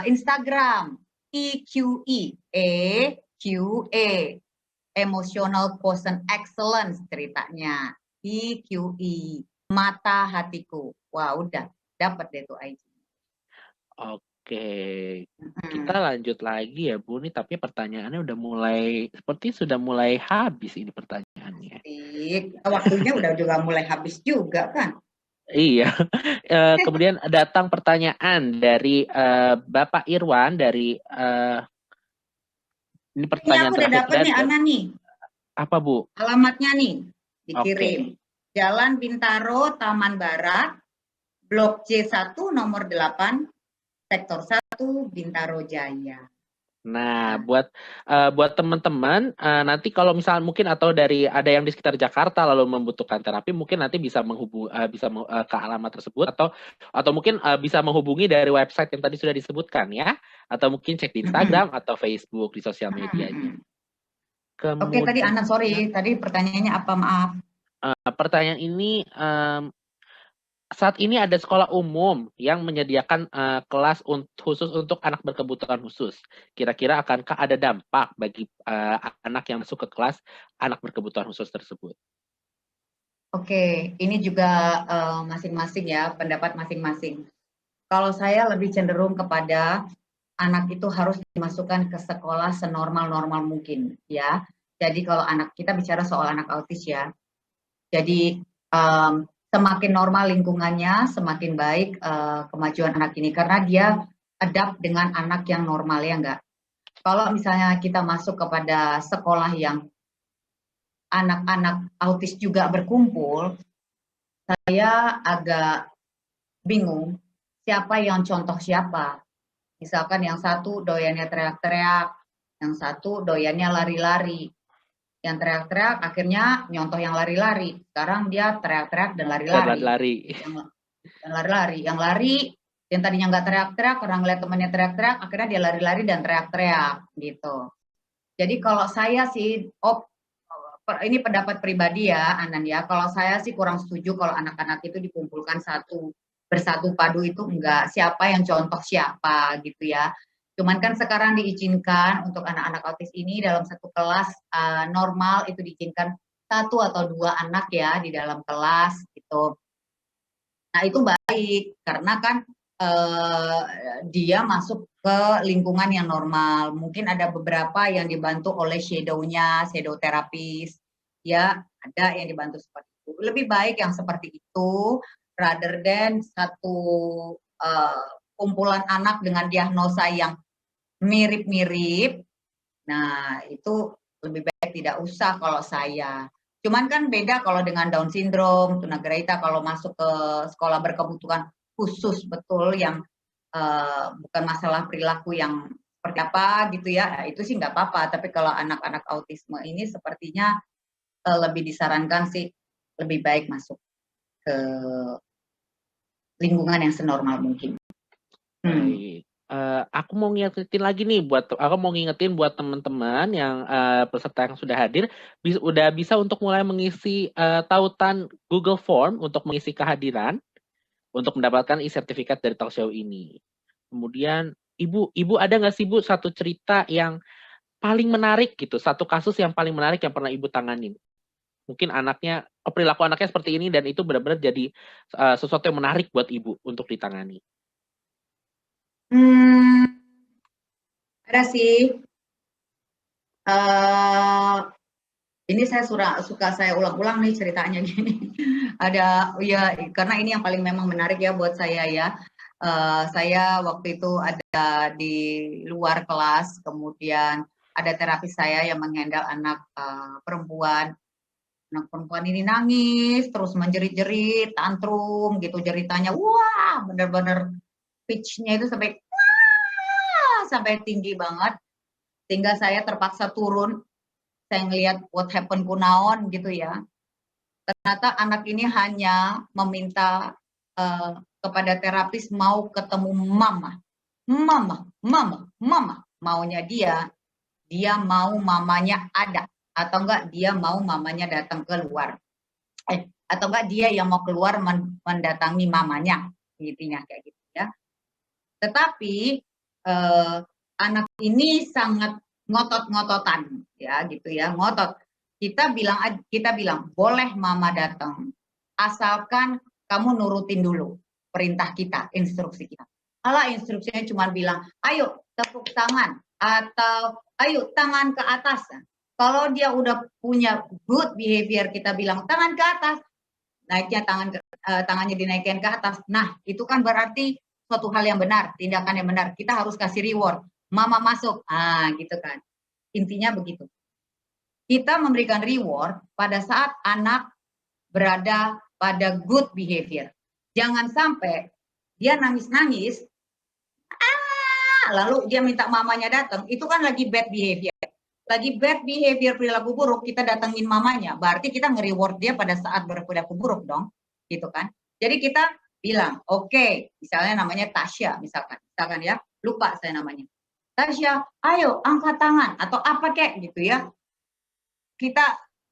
Instagram EQE, Emotional Quotient Excellence ceritanya, EQE, mata hatiku. Wah, udah dapat deh tuh IG. Oke, kita lanjut lagi ya Bu, nih tapi pertanyaannya sudah mulai habis ini pertanyaannya. Waktunya udah juga mulai habis juga kan? Iya. Kemudian datang pertanyaan dari Bapak Irwan dari ini pertanyaan aku udah terakhir dapet nih, Ana nih. Apa Bu? Alamatnya nih dikirim. Jalan Bintaro, Taman Barat, Blok C1 nomor 8, Sektor 1, Bintaro Jaya. Nah, buat teman-teman nanti kalau misalnya mungkin atau ada yang di sekitar Jakarta lalu membutuhkan terapi, mungkin nanti bisa ke alamat tersebut atau mungkin bisa menghubungi dari website yang tadi sudah disebutkan ya, atau mungkin cek di Instagram atau Facebook di sosial medianya. Oke, tadi Ana sorry, tadi pertanyaannya apa, maaf. Pertanyaan ini saat ini ada sekolah umum yang menyediakan kelas khusus untuk anak berkebutuhan khusus. Kira-kira akankah ada dampak bagi anak yang masuk ke kelas anak berkebutuhan khusus tersebut? Oke, ini juga masing-masing ya, pendapat masing-masing. Kalau saya lebih cenderung kepada anak itu harus dimasukkan ke sekolah senormal-normal mungkin ya. Jadi kalau kita bicara soal anak autis ya. Jadi semakin normal lingkungannya, semakin baik kemajuan anak ini karena dia adapt dengan anak yang normal, ya enggak. Kalau misalnya kita masuk kepada sekolah yang anak-anak autis juga berkumpul, saya agak bingung siapa yang contoh siapa. Misalkan yang satu doyannya teriak-teriak, yang satu doyannya lari-lari. Yang teriak-teriak akhirnya nyontoh yang lari-lari. Sekarang dia teriak-teriak dan lari-lari. Dan lari-lari. Yang lari, yang tadinya nggak teriak-teriak, karena ngeliat temannya teriak-teriak, akhirnya dia lari-lari dan teriak-teriak gitu. Jadi kalau saya sih, ini pendapat pribadi ya, Anan ya. Kalau saya sih kurang setuju kalau anak-anak itu dikumpulkan bersatu padu itu enggak. Siapa yang contoh siapa gitu ya. Cuman kan sekarang diizinkan untuk anak-anak autis ini dalam satu kelas normal itu diizinkan 1 atau 2 anak ya di dalam kelas gitu. Nah itu baik karena kan dia masuk ke lingkungan yang normal. Mungkin ada beberapa yang dibantu oleh shadow-nya, shadow terapis, ya ada yang dibantu seperti itu. Lebih baik yang seperti itu, rather than satu kumpulan anak dengan diagnosa yang mirip-mirip. Nah itu lebih baik tidak usah kalau saya. Cuman kan beda kalau dengan Down syndrome, tunagrahita kalau masuk ke sekolah berkebutuhan khusus betul yang bukan masalah perilaku yang seperti apa gitu ya, itu sih nggak apa-apa. Tapi kalau anak-anak autisme ini sepertinya lebih disarankan sih lebih baik masuk ke lingkungan yang senormal mungkin. Baik. Aku mau ngingetin buat teman-teman yang peserta yang sudah hadir udah bisa untuk mulai mengisi tautan Google Form untuk mengisi kehadiran untuk mendapatkan e-sertifikat dari talk show ini. Kemudian Ibu ada nggak sih Bu satu cerita yang paling menarik gitu, satu kasus yang paling menarik yang pernah Ibu tanganin? Mungkin perilaku anaknya seperti ini dan itu benar-benar jadi sesuatu yang menarik buat Ibu untuk ditangani. Ada sih. Ini saya suka saya ulang-ulang nih ceritanya gini. Ada ya karena ini yang paling memang menarik ya buat saya ya. Saya waktu itu ada di luar kelas, kemudian ada terapis saya yang menghandle anak perempuan. Anak perempuan ini nangis, terus menjerit-jerit, tantrum gitu, jeritanya, wah bener-bener pitch-nya itu sampai tinggi banget, sehingga saya terpaksa turun, saya ngelihat what happened kunaon gitu ya. Ternyata anak ini hanya meminta kepada terapis mau ketemu mama. Maunya dia mau mamanya ada. Atau enggak dia mau mamanya datang keluar. Atau enggak dia yang mau keluar mendatangi mamanya. Intinya kayak gitu ya. Tetapi anak ini sangat ngotot-ngototan ya gitu ya, ngotot. Kita bilang boleh mama datang asalkan kamu nurutin dulu perintah kita, instruksi kita. Kalau instruksinya cuma bilang ayo tepuk tangan atau ayo tangan ke atas. Kalau dia udah punya good behavior, kita bilang tangan ke atas, naiknya tangannya dinaikkan ke atas. Nah itu kan berarti suatu hal yang benar, tindakan yang benar. Kita harus kasih reward. Mama masuk, gitu kan. Intinya begitu. Kita memberikan reward pada saat anak berada pada good behavior. Jangan sampai dia nangis-nangis, lalu dia minta mamanya datang. Itu kan lagi bad behavior. Lagi bad behavior, perilaku buruk, kita datengin mamanya. Berarti kita nge-reward dia pada saat berperilaku buruk dong. Gitu kan. Jadi kita bilang, oke, misalnya namanya Tasya, misalkan ya, lupa saya namanya. Tasya, ayo angkat tangan atau apa kek gitu ya. Kita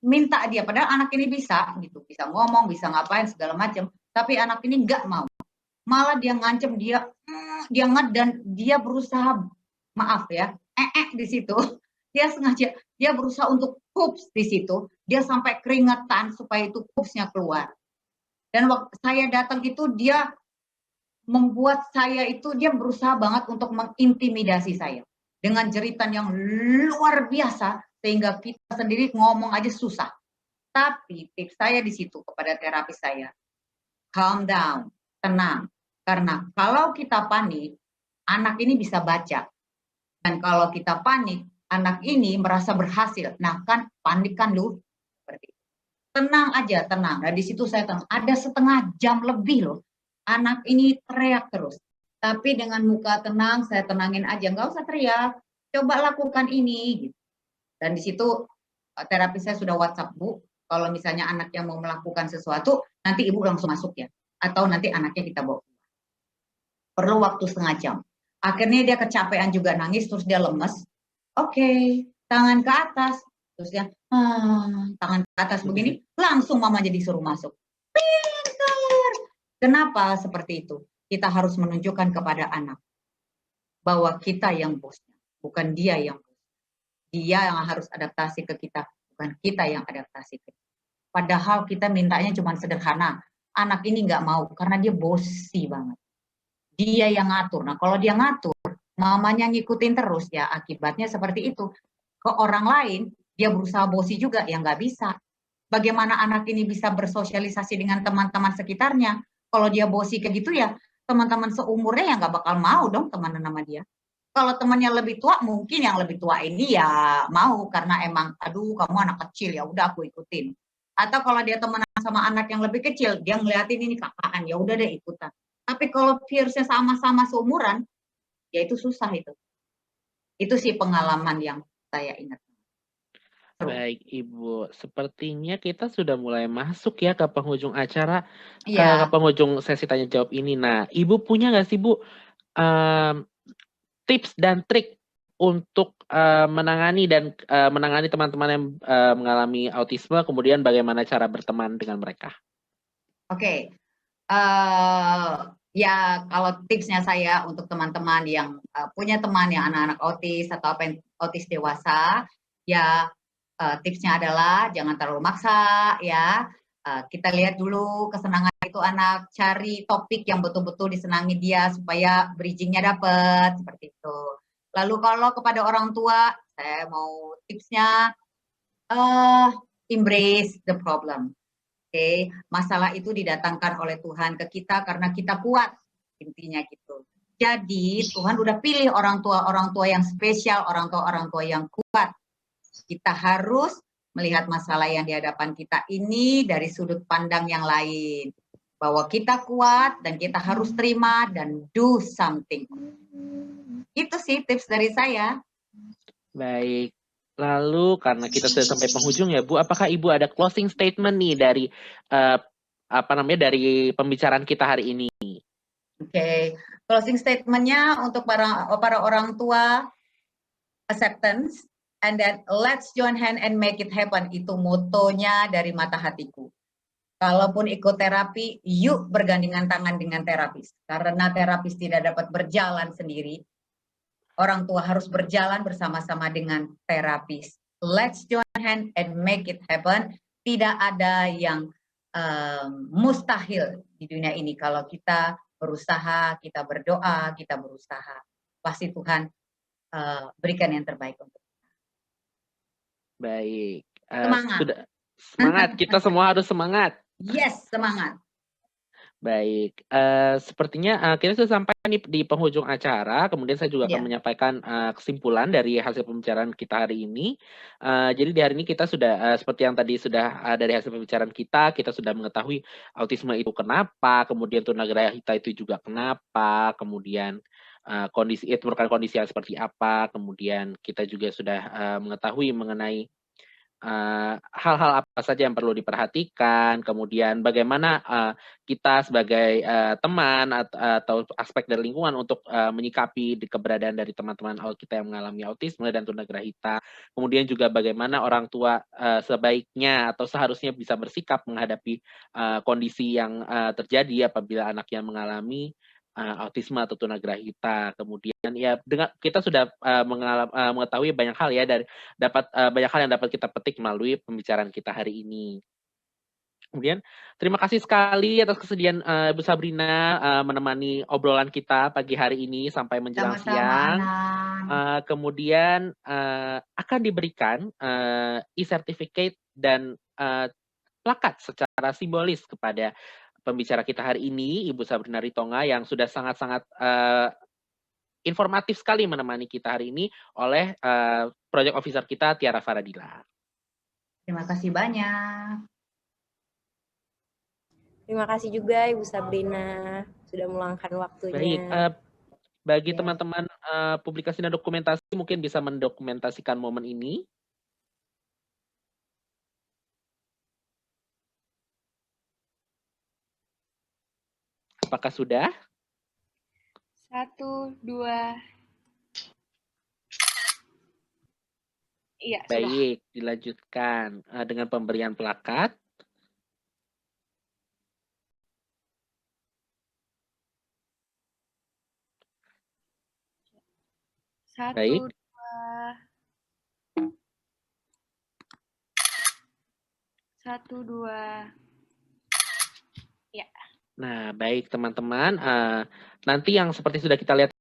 minta dia, padahal anak ini bisa gitu, bisa ngomong, bisa ngapain segala macam, tapi anak ini nggak mau. Malah dia ngancem, dia dan dia berusaha, maaf ya, di situ. Dia sengaja, dia berusaha untuk pups di situ, dia sampai keringetan supaya itu pupsnya keluar. Dan waktu saya datang itu dia membuat saya itu, dia berusaha banget untuk mengintimidasi saya dengan jeritan yang luar biasa sehingga kita sendiri ngomong aja susah. Tapi tips saya di situ kepada terapis saya, calm down, tenang. Karena kalau kita panik, anak ini bisa baca. Dan kalau kita panik, anak ini merasa berhasil. Nah kan panik kan lu, seperti itu. Tenang aja, tenang. Nah di situ saya tenang. Ada setengah jam lebih loh. Anak ini teriak terus. Tapi dengan muka tenang, saya tenangin aja. Nggak usah teriak. Coba lakukan ini. Gitu. Dan di situ terapi saya sudah WhatsApp, Bu. Kalau misalnya anak yang mau melakukan sesuatu, nanti ibu langsung masuk ya. Atau nanti anaknya kita bawa. Perlu waktu setengah jam. Akhirnya dia kecapean juga nangis, terus dia lemes. Oke, tangan ke atas. Terus dia, tangan ke atas begini, langsung mama jadi suruh masuk. Pintar. Kenapa seperti itu? Kita harus menunjukkan kepada anak bahwa kita yang bosnya, bukan dia yang bos. Dia yang harus adaptasi ke kita, bukan kita yang adaptasi ke dia. Padahal kita mintanya cuma sederhana. Anak ini nggak mau karena dia bosi banget. Dia yang ngatur. Nah kalau dia ngatur, mamanya ngikutin terus ya akibatnya seperti itu. Ke orang lain, dia berusaha bosi juga, ya nggak bisa. Bagaimana anak ini bisa bersosialisasi dengan teman-teman sekitarnya? Kalau dia bosi kayak gitu ya, teman-teman seumurnya ya nggak bakal mau dong temenan sama dia. Kalau temannya lebih tua, mungkin yang lebih tua ini ya mau karena emang, aduh kamu anak kecil ya udah aku ikutin. Atau kalau dia temenan sama anak yang lebih kecil, dia ngeliatin ini kakaan, ya udah deh ikutan. Tapi kalau peersnya sama-sama seumuran, ya itu susah itu. Itu sih pengalaman yang saya ingat. Baik, Ibu. Sepertinya kita sudah mulai masuk ya ke penghujung acara, ke Iya. penghujung sesi tanya jawab ini. Nah, Ibu punya nggak sih, Bu, tips dan trik untuk menangani teman-teman yang mengalami autisme, kemudian bagaimana cara berteman dengan mereka? Oke. Ya kalau tipsnya saya untuk teman-teman yang punya teman yang anak-anak autis atau autis dewasa, ya tipsnya adalah jangan terlalu maksa ya. Kita lihat dulu kesenangan itu anak, cari topik yang betul-betul disenangi dia supaya bridgingnya dapat seperti itu. Lalu kalau kepada orang tua, saya mau tipsnya embrace the problem. Oke, masalah itu didatangkan oleh Tuhan ke kita karena kita kuat, intinya gitu. Jadi Tuhan udah pilih orang tua yang spesial, orang tua yang kuat. Kita harus melihat masalah yang di hadapan kita ini dari sudut pandang yang lain. Bahwa kita kuat dan kita harus terima dan do something. Itu sih tips dari saya. Baik. Lalu karena kita sudah sampai penghujung ya, Bu, apakah Ibu ada closing statement nih dari dari pembicaraan kita hari ini? Oke, closing statement-nya untuk para orang tua, acceptance, and then let's join hand and make it happen. Itu motonya dari mata hatiku. Kalaupun ikut terapi, yuk bergandengan tangan dengan terapis. Karena terapis tidak dapat berjalan sendiri. Orang tua harus berjalan bersama-sama dengan terapis. Let's join hand and make it happen. Tidak ada yang mustahil di dunia ini. Kalau kita berusaha, kita berdoa, kita berusaha. Pasti Tuhan berikan yang terbaik untuk kita. Baik. Semangat. Semangat. Kita semua harus semangat. Yes, semangat. Baik, sepertinya kita sudah sampai di penghujung acara. Kemudian saya juga akan menyampaikan kesimpulan dari hasil pembicaraan kita hari ini. Jadi di hari ini kita sudah seperti yang tadi sudah dari hasil pembicaraan kita sudah mengetahui autisme itu kenapa, kemudian tunagrahita itu juga kenapa, kemudian kondisi itu merupakan kondisi yang seperti apa, kemudian kita juga sudah mengetahui mengenai hal-hal apa saja yang perlu diperhatikan, kemudian bagaimana kita sebagai teman atau aspek dari lingkungan untuk menyikapi keberadaan dari teman-teman kita yang mengalami autisme dan tunagrahita, kemudian juga bagaimana orang tua sebaiknya atau seharusnya bisa bersikap menghadapi kondisi yang terjadi apabila anaknya mengalami autisme atau tunagrahita. Kemudian ya dengan kita sudah mengetahui banyak hal ya banyak hal yang dapat kita petik melalui pembicaraan kita hari ini. Kemudian terima kasih sekali atas kesediaan Bu Sabrina menemani obrolan kita pagi hari ini sampai menjelang siang. Kemudian akan diberikan e-certificate dan plakat secara simbolis kepada pembicara kita hari ini, Ibu Sabrina Ritonga, yang sudah sangat-sangat informatif sekali menemani kita hari ini oleh Project Officer kita, Tiara Faradila. Terima kasih banyak. Terima kasih juga Ibu Sabrina sudah meluangkan waktunya. Baik, bagi Ya. teman-teman publikasi dan dokumentasi mungkin bisa mendokumentasikan momen ini. Apakah sudah? 1, 2. Iya, sudah. Baik, dilanjutkan dengan pemberian plakat. Baik. 1, 2. 1, 2. Ya. Nah, baik teman-teman. Nanti yang seperti sudah kita lihat